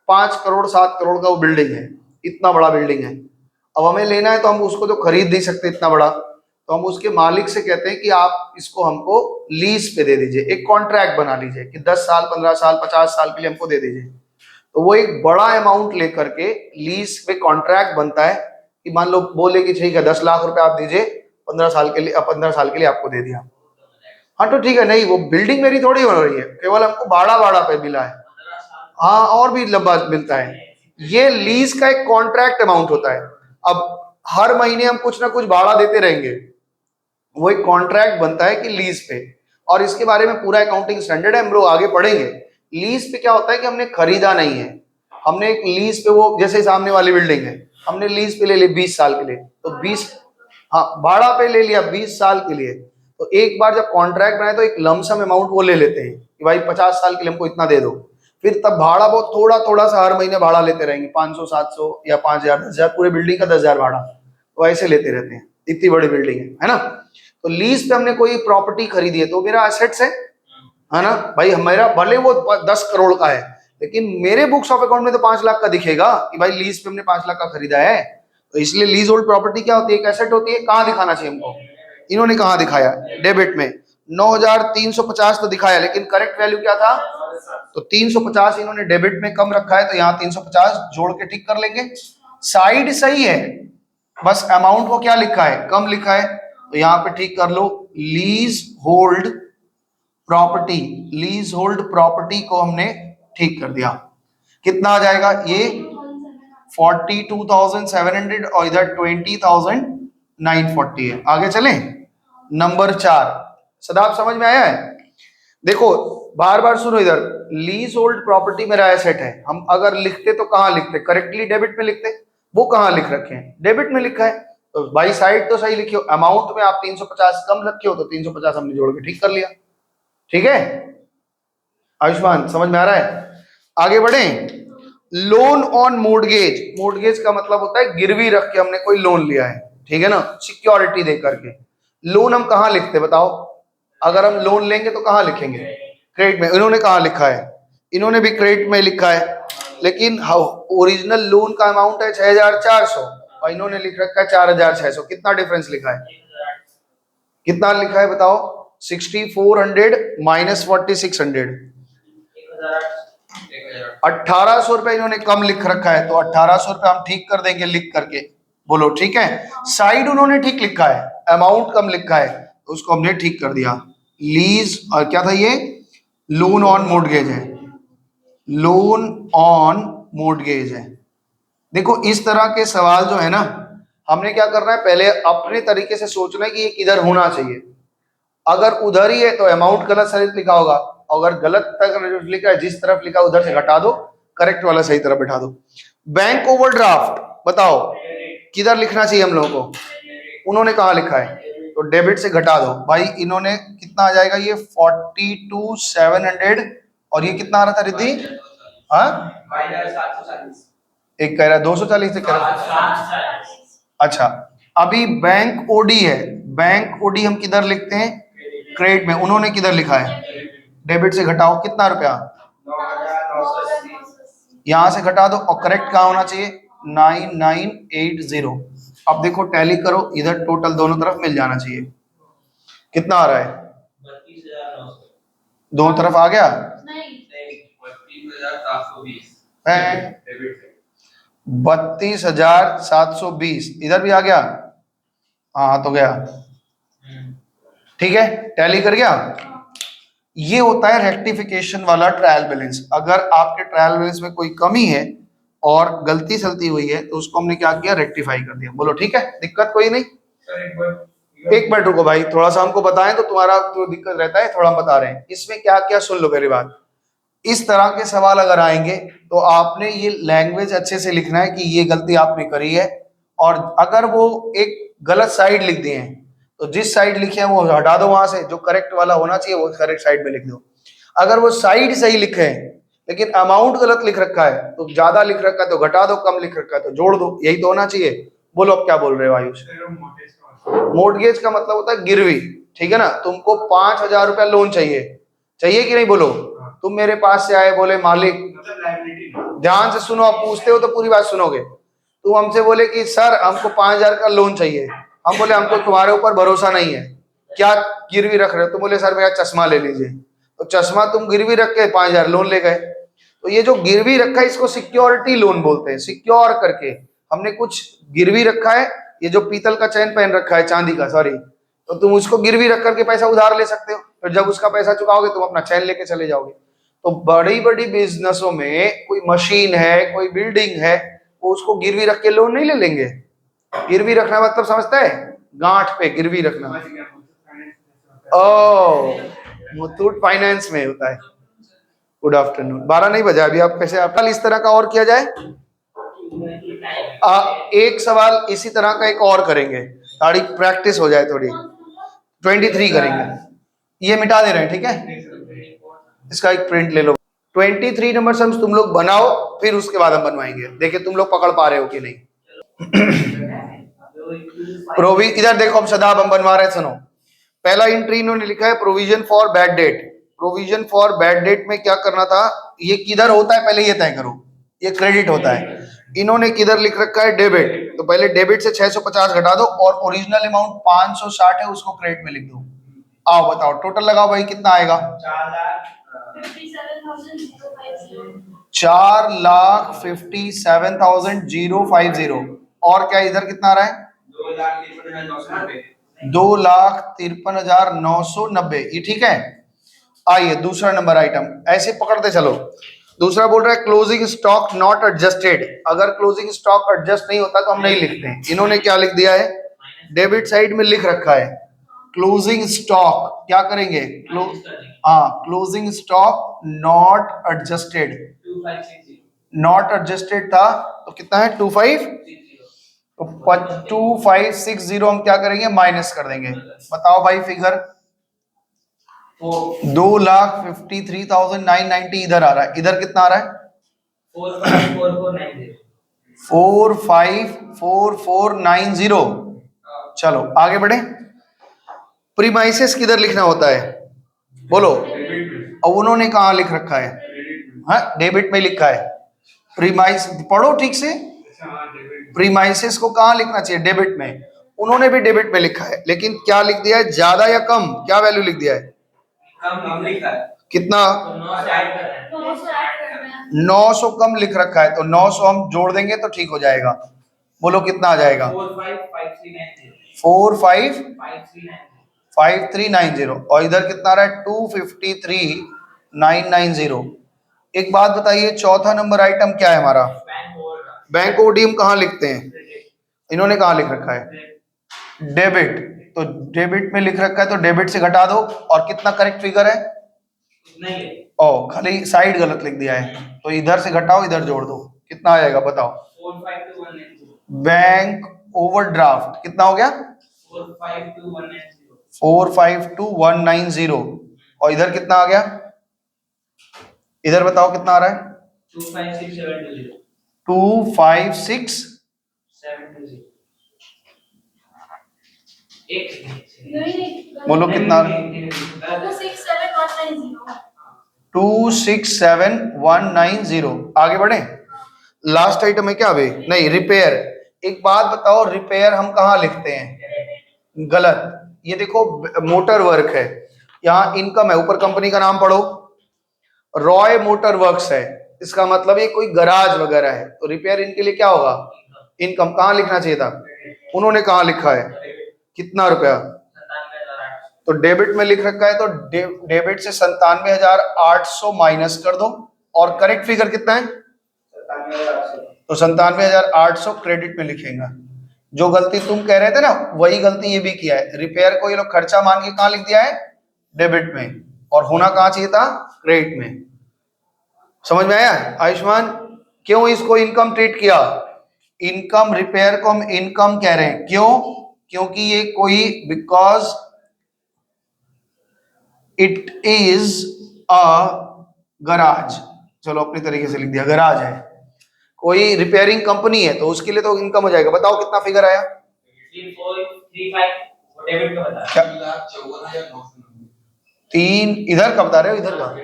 5 करोड़ 7 करोड़ का वो बिल्डिंग है, इतना बड़ा बिल्डिंग है। अब हमें लेना है तो हम उसको तो खरीद नहीं सकते इतना बड़ा, तो हम उसके मालिक से कहते हैं कि आप इसको हमको लीज पे दे दीजिए, एक कॉन्ट्रैक्ट बना लीजिए कि 10 साल 15 साल 50 साल के लिए हमको दे दीजिए। तो वो एक बड़ा अमाउंट लेकर के लीज पे कॉन्ट्रैक्ट बनता है कि मान लो बोले कि ठीक है 10 लाख रुपए आप दीजिए, 15 साल के लिए आपको दे दिया। हाँ तो ठीक है, नहीं वो बिल्डिंग मेरी थोड़ी हो रही है, केवल हमको भाड़ा पे मिला है, हाँ और भी लंबा मिलता है। ये लीज का एक कॉन्ट्रैक्ट अमाउंट होता है। अब हर महीने हम कुछ ना कुछ भाड़ा देते रहेंगे, वो एक कॉन्ट्रैक्ट बनता है कि लीज पे। और इसके बारे में पूरा अकाउंटिंग स्टैंडर्ड है, हम लोग आगे पढ़ेंगे। लीज पे क्या होता है कि हमने खरीदा नहीं है, हमने एक लीज पे, वो जैसे सामने वाली बिल्डिंग है, हमने लीज पे ले ली 20 साल के लिए, तो 20 हाँ भाड़ा पे ले लिया 20 साल के लिए। तो एक बार जब कॉन्ट्रैक्ट बनाए तो एक लमसम अमाउंट वो ले लेते हैं कि भाई 50 साल के लिए हमको इतना दे दो। फिर तब भाड़ा बहुत थोड़ा थोड़ा सा हर महीने भाड़ा लेते रहेंगे, 500 700 या 5,000 10,000, पूरे बिल्डिंग का 10,000 भाड़ा, तो ऐसे लेते रहते हैं, इतनी बड़ी बिल्डिंग है ना। तो लीज पे हमने कोई प्रॉपर्टी खरीदी है तो मेरा एसेट्स है ना भाई, मेरा भले वो 10 करोड़ का है, लेकिन मेरे बुक्स ऑफ अकाउंट में तो 5 लाख का दिखेगा कि भाई लीज पे हमने 5 लाख का खरीदा है। तो इसलिए लीज होल्ड प्रॉपर्टी क्या होती है, एक एसेट होती है। कहाँ दिखाना चाहिए हमको, इन्होंने कहाँ दिखाया, डेबिट में 9350 तो दिखाया, लेकिन करेक्ट वैल्यू क्या था, तो 350 इन्होंने डेबिट में कम रखा है, तो यहाँ 350 जोड़ के ठीक कर लेंगे। साइड सही है, बस अमाउंट को क्या लिखा है, कम लिखा है, तो यहाँ पे ठीक कर लो। Leasehold property, leasehold property को हमने ठीक कर दिया। कितना आ जाएगा ये 42,700 और इधर 20,940 है। आगे चलें, नंबर 4। सदाब समझ में आया है? देखो बार बार सुनो, इधर लीज होल्ड प्रॉपर्टी मेरा एसेट है। हम अगर लिखते तो कहाँ लिखते, करेक्टली डेबिट में लिखते, वो कहाँ लिख रखे हैं, डेबिट में लिखा है। तो बाई साइड तो सही लिखियो, अमाउंट में आप 350 कम रखे हो तो 350 हमने जोड़ के ठीक कर लिया। ठीक है आयुष्मान, समझ में आ रहा है? आगे बढ़े। लोन ऑन मोर्टगेज, मोर्टगेज का मतलब होता है गिरवी रख के हमने कोई लोन लिया है, ठीक है ना, सिक्योरिटी दे करके। लोन हम कहाँ लिखते बताओ, अगर हम लोन लेंगे तो कहाँ लिखेंगे, क्रेडिट में। इन्होंने कहाँ लिखा है, इन्होंने भी क्रेडिट में लिखा है, लेकिन ओरिजिनल लोन का अमाउंट है 6,400 और इन्होंने लिख रखा है 4,600। कितना डिफरेंस लिखा है, कितना लिखा है बताओ, 6,400 माइनस 4,600, 1,800 रुपए इन्होंने कम लिख रखा है, तो 1,800 रुपए हम ठीक कर देंगे लिख करके। बोलो ठीक है। साइड उन्होंने ठीक लिखा है, अमाउंट कम लिखा है, तो उसको हमने ठीक कर दिया। लीज और क्या था ये, लोन ऑन मोर्टगेज है, लोन ऑन मोर्टगेज है। देखो इस तरह के सवाल जो है ना, हमने क्या करना है, पहले अपने तरीके से सोचना है कि ये किधर होना चाहिए। अगर उधर ही है तो अमाउंट गलत सही लिखा होगा, अगर गलत तक लिखा है, जिस तरफ लिखा उधर से घटा दो, करेक्ट वाला सही तरफ बैठा दो। बैंक ओवरड्राफ्ट बताओ किधर लिखना चाहिए हम लोगों को, उन्होंने कहा लिखा है, तो डेबिट से घटा दो भाई। इन्होंने कितना आ जाएगा ये 42,700 और ये कितना आ रहा था रिद्धि, हाँ एक कह रहा है 240 से कह रहा। अच्छा अभी बैंक ओडी है, बैंक ओडी हम किधर लिखते हैं, क्रेडिट में। उन्होंने किधर लिखा है, डेबिट से घटाओ, कितना रुपया, यहां से घटा दो, और करेक्ट कहाँ होना चाहिए 9980। अब देखो टैली करो, इधर टोटल दोनों तरफ मिल जाना चाहिए। कितना आ रहा है, 32,900 दोनों तरफ आ गया, 32,720 इधर भी आ गया, हाँ तो गया, ठीक है, टैली कर गया। ये होता है रेक्टिफिकेशन वाला ट्रायल बैलेंस। अगर आपके ट्रायल बैलेंस में कोई कमी है और गलती सलती हुई है तो उसको हमने क्या किया, रेक्टिफाई कर दिया। बोलो ठीक है, दिक्कत कोई नहीं। एक मिनट रुको भाई, थोड़ा सा हमको बताएं तो तुम्हारा तो दिक्कत रहता है, थोड़ा हम बता रहे हैं इसमें क्या क्या। सुन लो मेरी बात, इस तरह के सवाल अगर आएंगे तो आपने ये लैंग्वेज अच्छे से लिखना है कि ये गलती आपने करी है, और अगर वो एक गलत साइड लिख दिए हैं तो जिस साइड लिखे हैं वो हटा दो, वहां से जो करेक्ट वाला होना चाहिए वो करेक्ट साइड में लिख दो। अगर वो साइड सही लिखे हैं लेकिन अमाउंट गलत लिख रखा है, तो ज्यादा लिख रखा है तो घटा दो, कम लिख रखा है तो जोड़ दो, यही तो होना चाहिए। बोलो अब क्या बोल रहे हो आयुष। मोर्टगेज का मतलब होता है गिरवी, ठीक है ना। तुमको 5,000 रुपया लोन चाहिए, चाहिए कि नहीं, बोलो। तुम मेरे पास से आए, बोले मालिक, ध्यान से सुनो, आप पूछते हो तो पूरी बात सुनोगे। तुम हमसे बोले कि सर हमको 5,000 का लोन चाहिए, हम बोले हमको तुम्हारे ऊपर भरोसा नहीं है, क्या गिरवी रख रहे हो, तुम बोले सर मेरा चश्मा ले लीजिए, तो चश्मा तुम गिरवी रख के 5,000 लोन ले गए। तो ये जो गिरवी रखा है इसको सिक्योरिटी लोन बोलते हैं। सिक्योर करके हमने कुछ गिरवी रखा है, ये जो पीतल का चैन पहन रखा है, चांदी का सॉरी, तो तुम उसको गिरवी रख करके पैसा उधार ले सकते हो, फिर जब उसका पैसा चुकाओगे तुम अपना चैन लेके चले जाओगे। तो बड़ी बड़ी बिजनेसों में कोई मशीन है, कोई बिल्डिंग है, वो उसको गिरवी रख के लोन नहीं ले लेंगे। गिरवी रखना मतलब समझता है, गांठ पे गिरवी रखना। ओ मुथूट फाइनेंस में होता है। गुड आफ्टरनून, 12 नहीं बजा अभी, आप कैसे, आप इस तरह का और किया जाए। एक सवाल इसी तरह का एक और करेंगे, ताड़ी प्रैक्टिस हो जाए थोड़ी। 23 करेंगे, ये मिटा दे रहे हैं, ठीक है, इसका एक प्रिंट ले लो। 23 नंबर सम्स तुम लोग बनाओ, फिर उसके बाद हम बनवाएंगे। देखिए तुम लोग पकड़ पा रहे हो कि नहीं। इधर देखो, हम सदाब हम बनवा रहे हैं, सुनो। पहला एंट्री इन्होंने लिखा है provision for bad debt. Provision for bad debt में क्या करना था, ये किधर होता है पहले ये तय करो। ये क्रेडिट होता है, इन्होंने किधर लिख रखा है डेबिट, तो पहले डेबिट से 650 घटा दो और ओरिजिनल अमाउंट 560 है उसको क्रेडिट में लिख दो। आओ बताओ टोटल लगाओ भाई कितना आएगा। 4,57,050 और क्या इधर कितना आ रहा है 2,53,990 ये ठीक है। आइए दूसरा नंबर आइटम ऐसे पकड़ते चलो। दूसरा बोल रहा है क्लोजिंग स्टॉक नॉट एडजस्टेड। अगर क्लोजिंग स्टॉक एडजस्ट नहीं होता तो हम नहीं लिखते हैं। इन्होंने क्या लिख दिया है डेबिट साइड में लिख रखा है क्लोजिंग स्टॉक, क्या करेंगे closing stock not adjusted. 2560 not adjusted था तो कितना है 2560 हम क्या करेंगे माइनस कर देंगे। बताओ भाई फिगर 2,53,990 इधर आ रहा है, इधर कितना आ रहा है 454490 454490। चलो आगे बढ़े। प्रीमाइसेस किधर लिखना होता है बोलो। अब उन्होंने कहा लिख रखा है हाँ डेबिट में लिखा है। प्रीमाइस पढ़ो ठीक से, प्रीमाइसेस को कहाँ लिखना चाहिए डेबिट में। उन्होंने भी डेबिट में लिखा है लेकिन क्या लिख दिया है ज्यादा या कम, क्या वैल्यू लिख दिया है कम लिखा है कितना 900 900 कम लिख रखा है तो 900 हम जोड़ देंगे तो ठीक हो जाएगा। बोलो कितना आ जाएगा 455390 और इधर कितना आ रहा है 253,990। एक बात बताइए चौथा नंबर आइटम क्या है हमारा बैंक ओडीएम कहाँ लिखते हैं। इन्होंने कहाँ लिख रखा है डेबिट, तो डेबिट में लिख रखा है तो डेबिट से घटा दो और कितना करेक्ट फिगर है ओ खाली साइड गलत लिख दिया है तो इधर से घटाओ इधर जोड़ दो कितना आ जाएगा बताओ। 452190 बैंक ओवरड्राफ्ट कितना हो गया 452190 और इधर कितना आ गया इधर बताओ कितना आ रहा है 256720 256 बोलो कितना 267,190। आगे बढ़े। लास्ट आइटम है क्या अभी नहीं रिपेयर। एक बात बताओ रिपेयर हम कहाँ लिखते हैं गलत। ये देखो मोटर वर्क है यहाँ इनकम है ऊपर कंपनी का नाम पढ़ो रॉय मोटर वर्क्स है इसका मतलब ये कोई गराज वगैरह है तो रिपेयर इनके लिए क्या होगा इनकम। कहाँ लिखना चाहिए था उन्होंने कहाँ लिखा है कितना रुपया तो डेबिट में लिख रखा है तो डेबिट से 97,800 माइनस कर दो और करेक्ट फिगर कितना है तो 97,800 क्रेडिट में लिखेगा। जो गलती तुम कह रहे थे ना वही गलती ये भी किया है। रिपेयर को ये लोग खर्चा मान के कहाँ लिख दिया है डेबिट में और होना कहाँ चाहिए था क्रेडिट में। समझ में आया आयुष्मान क्यों इसको इनकम ट्रीट किया। इनकम रिपेयर को हम इनकम कह रहे हैं क्यों क्योंकि ये कोई because it is a garage. चलो अपनी तरीके से लिख दिया गराज है कोई रिपेयरिंग कंपनी है तो उसके लिए तो इनकम हो जाएगा। बताओ कितना फिगर आया 3435 वो डेबिट का बता क्या 3 इधर का बता रहे हो इधर का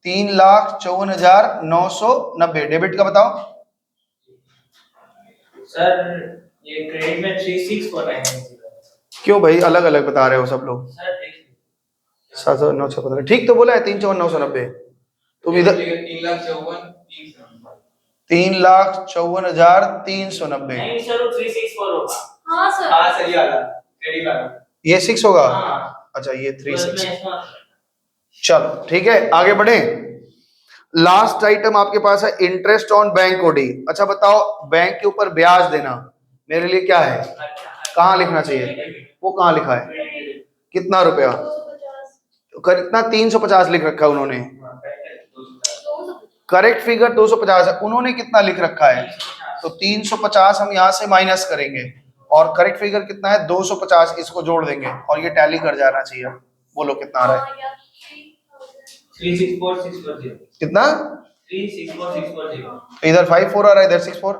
3,54,990 डेबिट का बताओ सर ये क्रेडिट में 36490 क्यों भाई अलग अलग बता रहे हो सब लोग सर देख 7,915 ठीक तो बोला है 3,54,990 तुम इधर 3,54,390 नहीं सर वो 364 होगा हाँ सर हाँ सही वाला क्रेडिट वाला ये 6 होगा हाँ अच्छा ये 36। इसमें चलो ठीक है आगे बढ़े। लास्ट आइटम आपके पास है इंटरेस्ट ऑन बैंक ओडी। अच्छा बताओ बैंक के ऊपर ब्याज देना मेरे लिए क्या है कहाँ लिखना चाहिए वो कहाँ लिखा है कितना रुपया कितना 350 लिख रखा है उन्होंने करेक्ट फिगर 250 है उन्होंने कितना लिख रखा है तो 350 हम यहाँ से माइनस करेंगे और करेक्ट फिगर कितना है 250 इसको जोड़ देंगे और ये टैली कर जाना चाहिए। बोलो कितना आ रहा है 364640 कितना 364640 इधर 54 आ रहा है इधर 64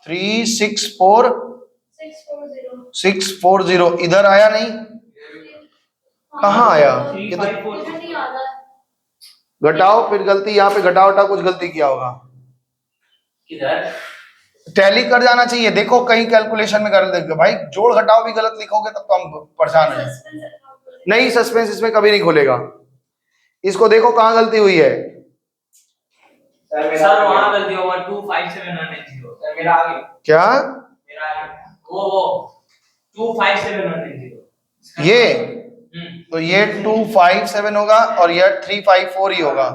364,640 इधर आया नहीं कहाँ आया ये तो घटाओ, फिर गलती यहाँ पे घटाओ घटाओ कुछ गलती किया होगा। किधर? टैली कर जाना चाहिए। देखो कहीं कैलकुलेशन में गलत लिख दो भाई, जोड़ घटाओ भी गलत लिखोगे तब तो हम परेशान हैं। नहीं, सस्पेंस इसमें कभी नहीं खुलेगा। इसको देखो कहाँ गलती हुई है। सर वहाँ गलती होगा 257190। सर मेरा आ गया। क्या? मेरा आ गया। वो 257190। ये तो ये 257 होगा और ये 354 ही होगा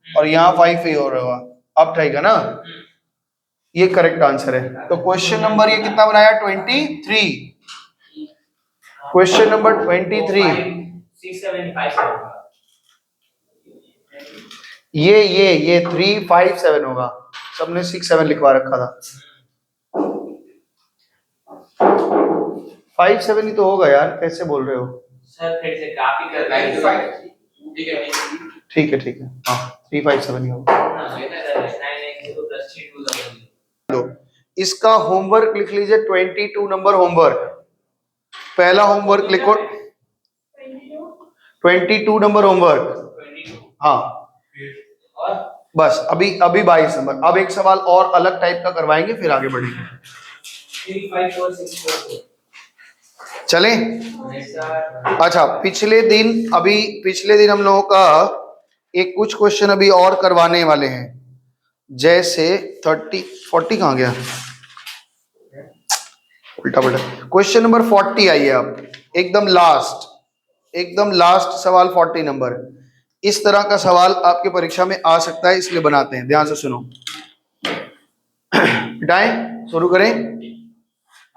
और यहाँ 5 ही हो रहा होगा। अब ठीक है ना, ये करेक्ट आंसर है। तो क्वेश्चन नंबर ये कितना बनाया? 23। Question number 23। 6757 ये 357 होगा। सबने 67 लिखवा रखा था। 57 ही तो होगा यार, कैसे बोल रहे हो सर? फिर से कॉपी करना है। ठीक है हाँ 357 ही होगा। लो इसका होमवर्क लिख लीजिए। 22 नंबर होमवर्क। पहला होमवर्क लिखो 22 नंबर होमवर्क। हाँ बस अभी 22 नंबर। अब एक सवाल और अलग टाइप का करवाएंगे फिर आगे बढ़ेंगे। 35464 चलें? अच्छा पिछले दिन हम लोगों का एक कुछ क्वेश्चन अभी और करवाने वाले हैं। जैसे 40 कहाँ गया, उल्टा पलटा। क्वेश्चन नंबर 40 आइए आप, एकदम लास्ट सवाल 40 नंबर। इस तरह का सवाल आपके परीक्षा में आ सकता है, इसलिए बनाते हैं। ध्यान से सुनो। मिटाएं, शुरू करें।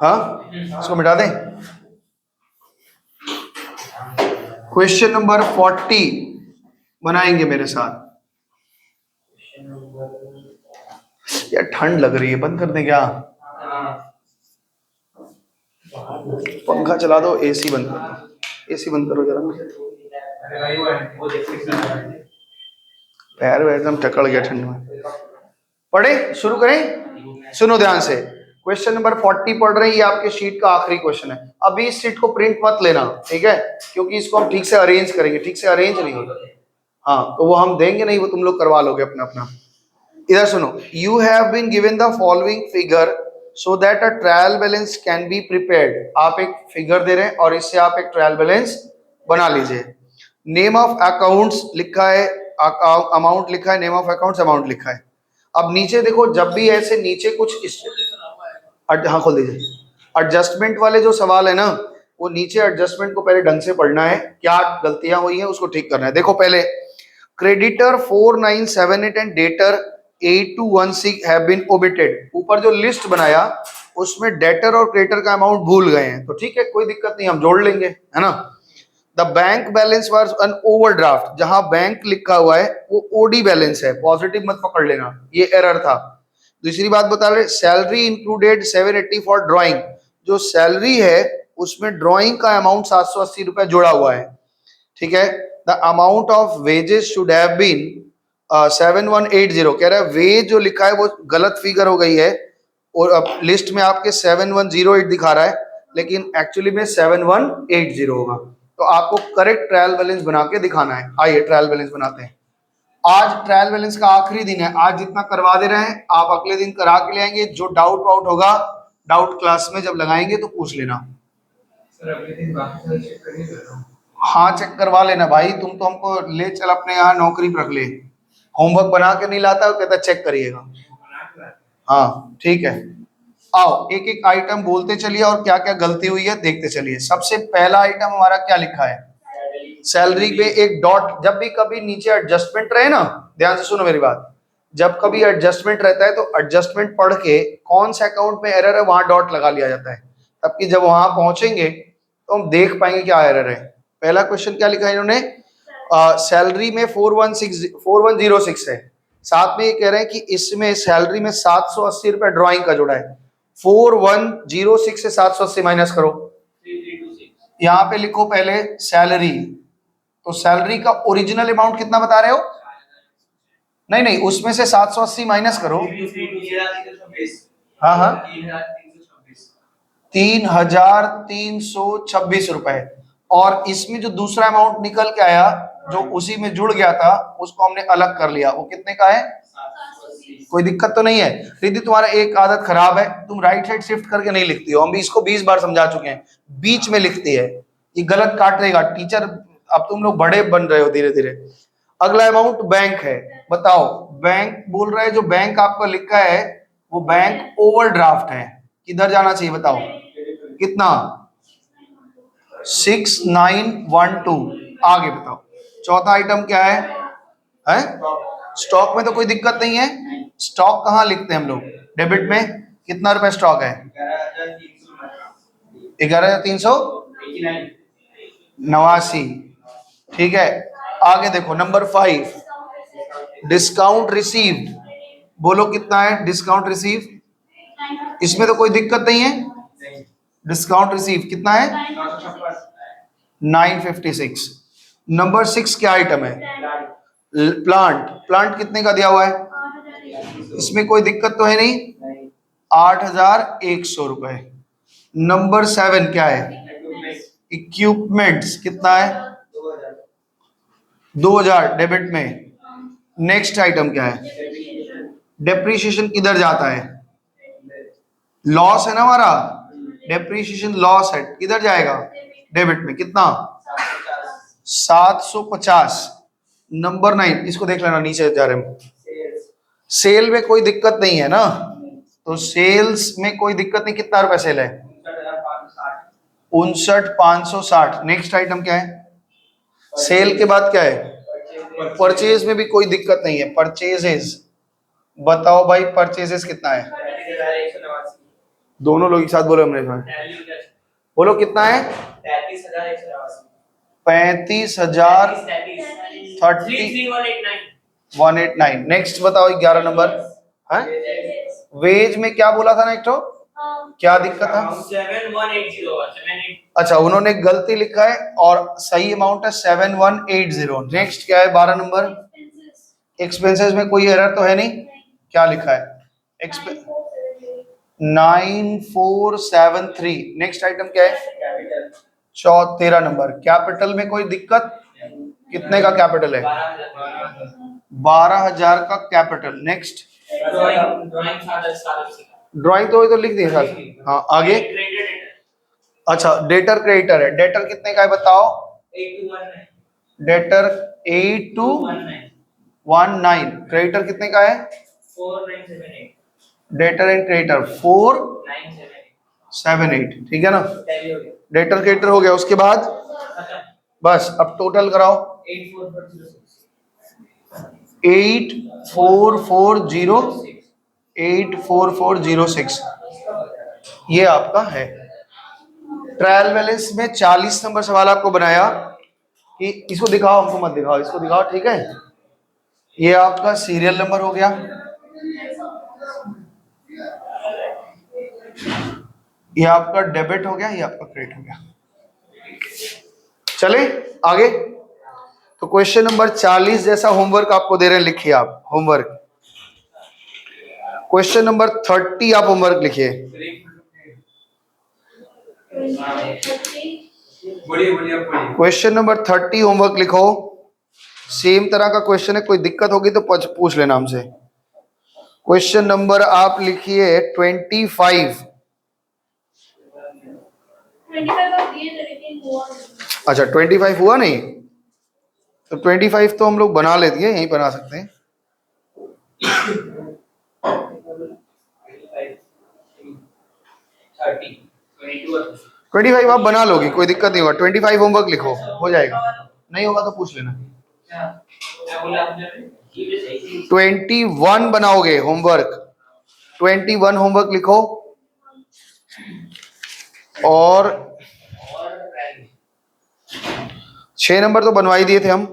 हाँ इसको मिटा दें। क्वेश्चन नंबर 40 बनाएंगे मेरे साथ। यार ठंड लग रही है, बंद कर दें क्या? पंखा चला दो, एसी बंद कर दो। एसी बंद करो जरा। पैर वैर एकदम टकड़ गया ठंड में। पढ़े, शुरू करें। सुनो ध्यान से। क्वेश्चन नंबर 40 पढ़ रहे हैं। ये आपके शीट का आखिरी क्वेश्चन है। अभी इस शीट को प्रिंट मत लेना, ठीक है? क्योंकि इसको हम ठीक से अरेंज करेंगे। ठीक से अरेंज नहीं होगा। हाँ तो वो हम देंगे नहीं, वो तुम लोग करवा लोगे अपना अपना। इधर सुनो। You have been given the following figure so that a trial balance can be prepared. आप एक फिगर दे रहे हैं और इससे आप एक ट्रायल बैलेंस बना लीजिए। नेम ऑफ अकाउंट्स लिखा है, अमाउंट लिखा है, नेम ऑफ अकाउंट्स अमाउंट लिखा है। अब नीचे देखो, जब भी ऐसे नीचे कुछ हाँ खोल दीजिए। एडजस्टमेंट वाले जो सवाल है ना, वो नीचे एडजस्टमेंट को पहले ढंग से पढ़ना है, क्या गलतियां हुई हैं उसको ठीक करना है। देखो पहले creditor 4978 and debtor 8216 have been omitted. ऊपर जो लिस्ट बनाया उसमें डेटर और क्रेडिटर का अमाउंट भूल गए हैं, तो ठीक है कोई दिक्कत नहीं, हम जोड़ लेंगे, है ना। The bank balance was an overdraft. जहां बैंक लिखा हुआ है वो ओडी बैलेंस है, पॉजिटिव मत पकड़ लेना, ये एरर था। दूसरी बात बता रहे, सैलरी इंक्लूडेड 780 फॉर ड्राइंग। जो सैलरी है उसमें ड्राइंग का अमाउंट 780 रुपए जुड़ा हुआ है, ठीक है। The amount of wages should have been 7180। कह रहा है वेज जो लिखा है वो गलत फिगर हो गई है, और अब लिस्ट में आपके 7108 दिखा रहा है, लेकिन एक्चुअली में 7180 होगा। तो आपको करेक्ट ट्रायल बैलेंस बना के दिखाना है। आइए ट्रायल बैलेंस बनाते हैं। आज ट्रायल बैलेंस का आखिरी दिन है। आज जितना करवा दे रहे हैं आप अगले दिन करा के ले आएंगे। जो डाउट वाउट होगा, डाउट क्लास में जब लगाएंगे तो पूछ लेना। सर अगले दिन बाकी सारे चेक कर ही दे रहा हूं। हाँ चेक करवा लेना भाई, तुम तो हमको ले चल अपने यहाँ नौकरी पर रख ले। होमवर्क बना के नहीं लाता, कहता चेक करिएगा। हाँ ठीक है, आओ एक एक आइटम बोलते चलिए और क्या क्या गलती हुई है देखते चलिए। सबसे पहला आइटम हमारा क्या लिखा है? सैलरी पे एक डॉट। जब भी कभी नीचे एडजस्टमेंट रहे ना, ध्यान से सुनो मेरी बात, जब कभी एडजस्टमेंट रहता है तो एडजस्टमेंट पढ़ के कौन से अकाउंट में एरर है वहां डॉट लगा लिया जाता है, तब कि जब वहां पहुंचेंगे तो हम देख पाएंगे क्या एरर है। पहला क्वेश्चन क्या लिखा है इन्होंने? सैलरी में 4106 है, साथ में ये कह रहे हैं कि इसमें सैलरी में 780 रुपए ड्राइंग का जुड़ा है। 4106 से 780 माइनस करो, 3326। यहाँ पे लिखो पहले सैलरी। तो सैलरी का ओरिजिनल अमाउंट कितना बता रहे हो? नहीं नहीं, उसमें से 780 माइनस करो। हाँ हाँ 3326 रुपए। और इसमें जो दूसरा अमाउंट निकल के आया जो उसी में जुड़ गया था उसको हमने अलग कर लिया, वो कितने का है? कोई दिक्कत तो नहीं है? रिद्धि तुम्हारा एक आदत खराब है, तुम राइट साइड शिफ्ट करके नहीं लिखती हो, हम भी इसको 20 बार समझा चुके हैं, बीच में लिखती है, ये गलत काट देगा टीचर। अब तुम लोग बड़े बन रहे हो धीरे धीरे। अगला अमाउंट बैंक है, बताओ बैंक बोल रहा है, जो बैंक आपका लिखा है वो बैंक ओवरड्राफ्ट है, किधर जाना चाहिए बताओ? कितना? 6912। आगे बताओ चौथा आइटम क्या है? स्टॉक में तो कोई दिक्कत नहीं है, स्टॉक कहाँ लिखते हैं हम लोग? डेबिट में कितना रुपए स्टॉक है? 11,389। ठीक है, आगे देखो नंबर 5 डिस्काउंट रिसीव्ड, बोलो कितना है डिस्काउंट रिसीव? इसमें तो कोई दिक्कत नहीं है, डिस्काउंट रिसीव कितना है? 956। नंबर 6 क्या आइटम है? प्लांट, प्लांट कितने का दिया हुआ है? इसमें कोई दिक्कत तो है नहीं, 8,100 रुपए। नंबर 7 क्या है? इक्विपमेंट्स कितना है? 2,000 डेबिट में। नेक्स्ट आइटम क्या है? डेप्रीशिएशन किधर जाता है? लॉस है ना हमारा, डेप्रीशिएशन लॉस है, किधर जाएगा? डेबिट में। कितना? 750। नंबर 9 इसको देख लेना, नीचे जा रहे हैं। सेल में कोई दिक्कत नहीं है ना, तो सेल्स में कोई दिक्कत नहीं, कितना रुपए सेल है? 59,560। नेक्स्ट आइटम क्या है? सेल के बाद क्या है? परचेज में भी कोई दिक्कत नहीं है, परचेजेस बताओ भाई, परचेजेस कितना है? दोनों लोग एक साथ बोलो, हमने बोलो कितना है? 35,000 189। नेक्स्ट बताओ 11 नंबर है? वेज में क्या बोला था ना, एक तो क्या दिक्कत था? 7180। अच्छा, उन्होंने गलती लिखा है और सही अमाउंट है 7180। नेक्स्ट क्या है 12 नंबर? एक्सपेंसेस में कोई एरर तो है नहीं, क्या लिखा है? 9473। नेक्स्ट आइटम क्या है? 13 नंबर कैपिटल में कोई दिक्कत? कितने का कैपिटल है? 12,000 का कैपिटल। नेक्स्ट ड्राइंग तो लिख दिए सर। हाँ आगे। अच्छा डेटर क्रेडिटर है, डेटर कितने का है बताओ? डेटर 8219। क्रेडिटर कितने का है? 4978। Debtor and creditor 4,978। ठीक है ना, डेटर क्रेडिटर हो गया। उसके बाद बस अब टोटल कराओ। 84406 ये आपका है। ट्रायल बैलेंस में 40 नंबर सवाल आपको बनाया कि इसको दिखाओ, हमको मत दिखाओ, इसको दिखाओ, ठीक है। ये आपका सीरियल नंबर हो गया, ये आपका डेबिट हो गया, ये आपका क्रेडिट हो गया। चले आगे। तो क्वेश्चन नंबर 40 जैसा होमवर्क आपको दे रहे हैं, लिखिए आप होमवर्क। क्वेश्चन नंबर 30 आप होमवर्क लिखिए। क्वेश्चन नंबर 30 होमवर्क लिखो। सेम तरह का क्वेश्चन है, कोई दिक्कत होगी तो पूछ लेना हमसे। क्वेश्चन नंबर आप लिखिए 25। अच्छा 25 हुआ नहीं, तो 25 तो हम लोग बना लेते हैं, यहीं बना सकते हैं। 25 आप बना लोगे, कोई दिक्कत नहीं होगा। 25 होमवर्क लिखो, हो जाएगा, नहीं होगा तो पूछ लेना। 21 बनाओगे होमवर्क, 21 होमवर्क लिखो। और 6 नंबर तो बनवा ही दिए थे हम,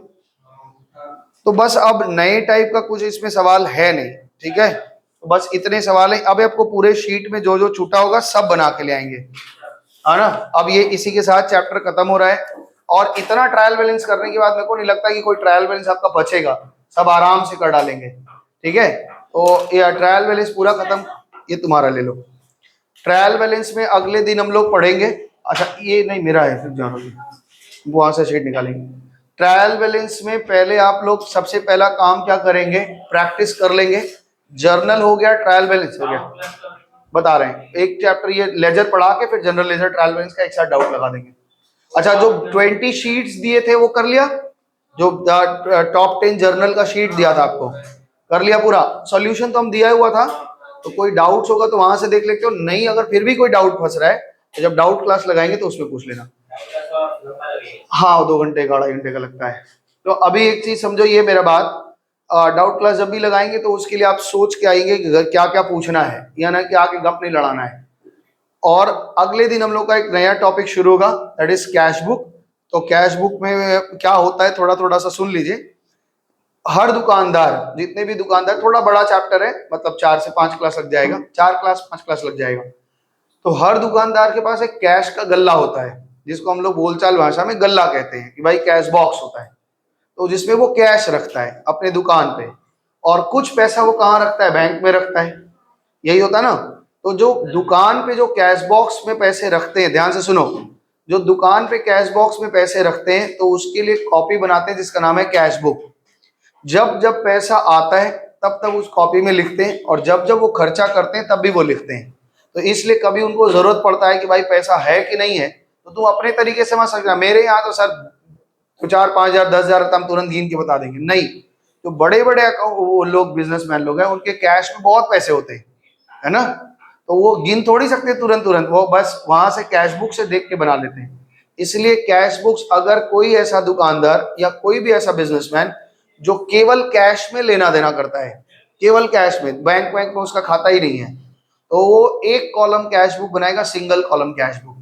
तो बस अब नए टाइप का कुछ इसमें सवाल है नहीं, ठीक है। तो बस इतने सवाल हैं। अब आपको पूरे शीट में जो जो छूटा होगा सब बना के ले आएंगे, है ना। अब ये इसी के साथ चैप्टर खत्म हो रहा है। और इतना ट्रायल बैलेंस करने के बाद मेरे को नहीं लगता कि कोई ट्रायल बैलेंस आपका बचेगा, सब आराम से कर डालेंगे, ठीक है। तो ये ट्रायल बैलेंस पूरा खत्म, ये तुम्हारा ले लो। ट्रायल बैलेंस में अगले दिन हम लोग पढ़ेंगे। अच्छा ये नहीं मेरा है, फिर जानो वहां से शीट निकालेंगे। ट्रायल बैलेंस में पहले आप लोग सबसे पहला काम क्या करेंगे, प्रैक्टिस कर लेंगे। जर्नल हो गया, ट्रायल बैलेंस हो गया, बता रहे हैं। एक चैप्टर ये लेजर पढ़ा के फिर जनरल लेजर ट्रायल बैलेंस का एक साथ डाउट लगा देंगे। अच्छा, जो 20 शीट्स दिए थे वो कर लिया, जो टॉप 10 जर्नल का शीट दिया था आपको, कर लिया पूरा? सॉल्यूशन तो हम दिया हुआ था, तो कोई डाउट्स होगा तो वहां से देख लेते हो। नहीं, अगर फिर भी कोई डाउट फंस रहा है तो जब डाउट क्लास लगाएंगे तो उसमें पूछ लेना। हाँ, 2 घंटे का, 2.5 घंटे का लगता है। तो अभी एक चीज समझो, ये मेरा बात, डाउट क्लास जब भी लगाएंगे तो उसके लिए आप सोच के आएंगे कि क्या क्या पूछना है, या ना कि आके गप नहीं लड़ाना है। और अगले दिन हम लोग का एक नया टॉपिक शुरू होगा, दैट इज कैश बुक। तो कैश बुक में क्या होता है थोड़ा थोड़ा सा सुन लीजिए। हर दुकानदार, जितने भी दुकानदार, थोड़ा बड़ा चैप्टर है, मतलब 4 से 5 क्लास लग जाएगा, 4 क्लास 5 क्लास लग जाएगा। तो हर दुकानदार के पास एक कैश का गल्ला होता है, जिसको हम लोग बोलचाल भाषा में गल्ला कहते हैं, कि भाई कैश बॉक्स होता है। तो जिसमें वो कैश रखता है अपने दुकान पे, और कुछ पैसा वो कहाँ रखता है, बैंक में रखता है, यही होता है ना। तो जो दुकान पे जो कैश बॉक्स में पैसे रखते हैं, ध्यान से सुनो, जो दुकान पे कैश बॉक्स में पैसे रखते हैं तो उसके लिए कॉपी बनाते हैं जिसका नाम है कैश बुक। जब जब पैसा आता है तब तब उस कॉपी में लिखते हैं, और जब जब वो खर्चा करते हैं तब भी वो लिखते हैं। तो इसलिए कभी उनको जरूरत पड़ता है कि भाई पैसा है कि नहीं है, तो तुम अपने तरीके से मत समझना, मेरे यहाँ तो सर 4-5 हज़ार 10 हज़ार हम तुरंत गिन के बता देंगे, नहीं। जो बड़े बड़े वो लोग बिजनेसमैन लोग हैं, उनके कैश में बहुत पैसे होते हैं, है ना। तो वो गिन थोड़ी सकते तुरंत तुरंत, वो बस वहां से कैश बुक से देख के बना लेते हैं। इसलिए कैश बुक्स, अगर कोई ऐसा दुकानदार या कोई भी ऐसा बिजनेसमैन जो केवल कैश में लेना देना करता है, केवल कैश में, बैंक में उसका खाता ही नहीं है, तो वो एक कॉलम कैश बुक बनाएगा, सिंगल कॉलम कैश बुक,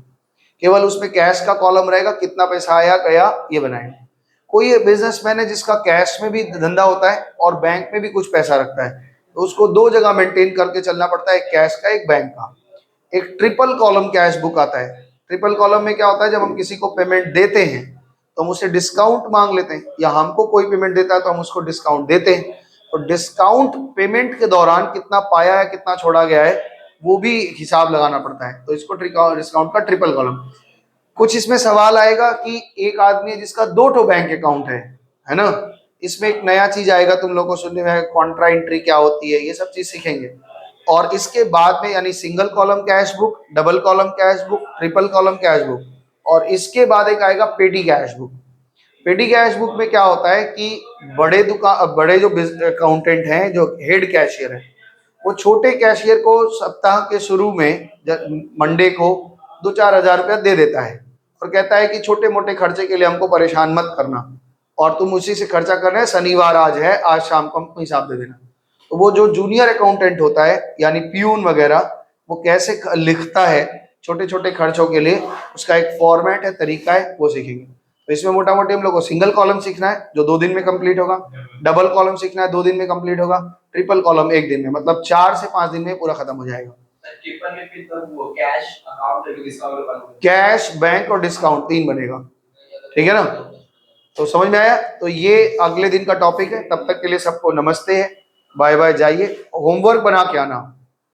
केवल उसमें कैश का कॉलम रहेगा, कितना पैसा आया गया ये बनाएगा। कोई बिजनेसमैन है जिसका कैश में भी धंधा होता है और बैंक में भी कुछ पैसा रखता है, तो उसको 2 जगह मेंटेन करके चलना पड़ता है, एक कैश का, एक बैंक का। एक ट्रिपल कॉलम कैश बुक आता है। ट्रिपल कॉलम में क्या होता है, जब हम किसी को पेमेंट देते हैं तो हम उससे डिस्काउंट मांग लेते हैं, या हमको कोई पेमेंट देता है तो हम उसको डिस्काउंट देते हैं। तो डिस्काउंट पेमेंट के दौरान कितना पाया है, कितना छोड़ा गया है, वो भी हिसाब लगाना पड़ता है। तो इसको डिस्काउंट का ट्रिपल कॉलम। कुछ इसमें सवाल आएगा कि एक आदमी है जिसका 2 बैंक अकाउंट है ना। इसमें एक नया चीज आएगा तुम लोगों को सुनने में, कॉन्ट्रा एंट्री क्या होती है, ये सब चीज सीखेंगे। और इसके बाद में, यानी single column cash book, double column cash book, triple column cash book, और इसके बाद एक आएगा पेटी कैश बुक। पेटी कैश बुक में क्या होता है कि बड़े जो अकाउंटेंट हैं, जो हेड कैशियर है, वो छोटे कैशियर को सप्ताह के शुरू में मंडे को 2-4 हज़ार रुपया दे देता है, और कहता है कि छोटे मोटे खर्चे के लिए हमको परेशान मत करना, और तुम उसी से खर्चा कर रहे हैं, शनिवार आज है, आज शाम को हमको हिसाब दे देना। तो वो जो जूनियर अकाउंटेंट होता है, यानी प्यून वगैरह, वो कैसे लिखता है छोटे छोटे खर्चों के लिए, उसका एक फॉर्मेट है, तरीका है, वो सीखेंगे। तो इसमें मोटा मोटी हम लोग को सिंगल कॉलम सीखना है, जो 2 दिन में कंप्लीट होगा। डबल कॉलम सीखना है, 2 दिन में कंप्लीट होगा। ट्रिपल कॉलम 1 दिन में, मतलब 4 से 5 दिन में पूरा खत्म हो जाएगा। ट्रिपल में फिर तो वो cash account discount, cash, bank और डिस्काउंट 3 बनेगा, ठीक है ना। तो समझ में आया। तो ये अगले दिन का टॉपिक है। तब तक के लिए सबको नमस्ते है, बाय बाय, जाइए होमवर्क बना के आना।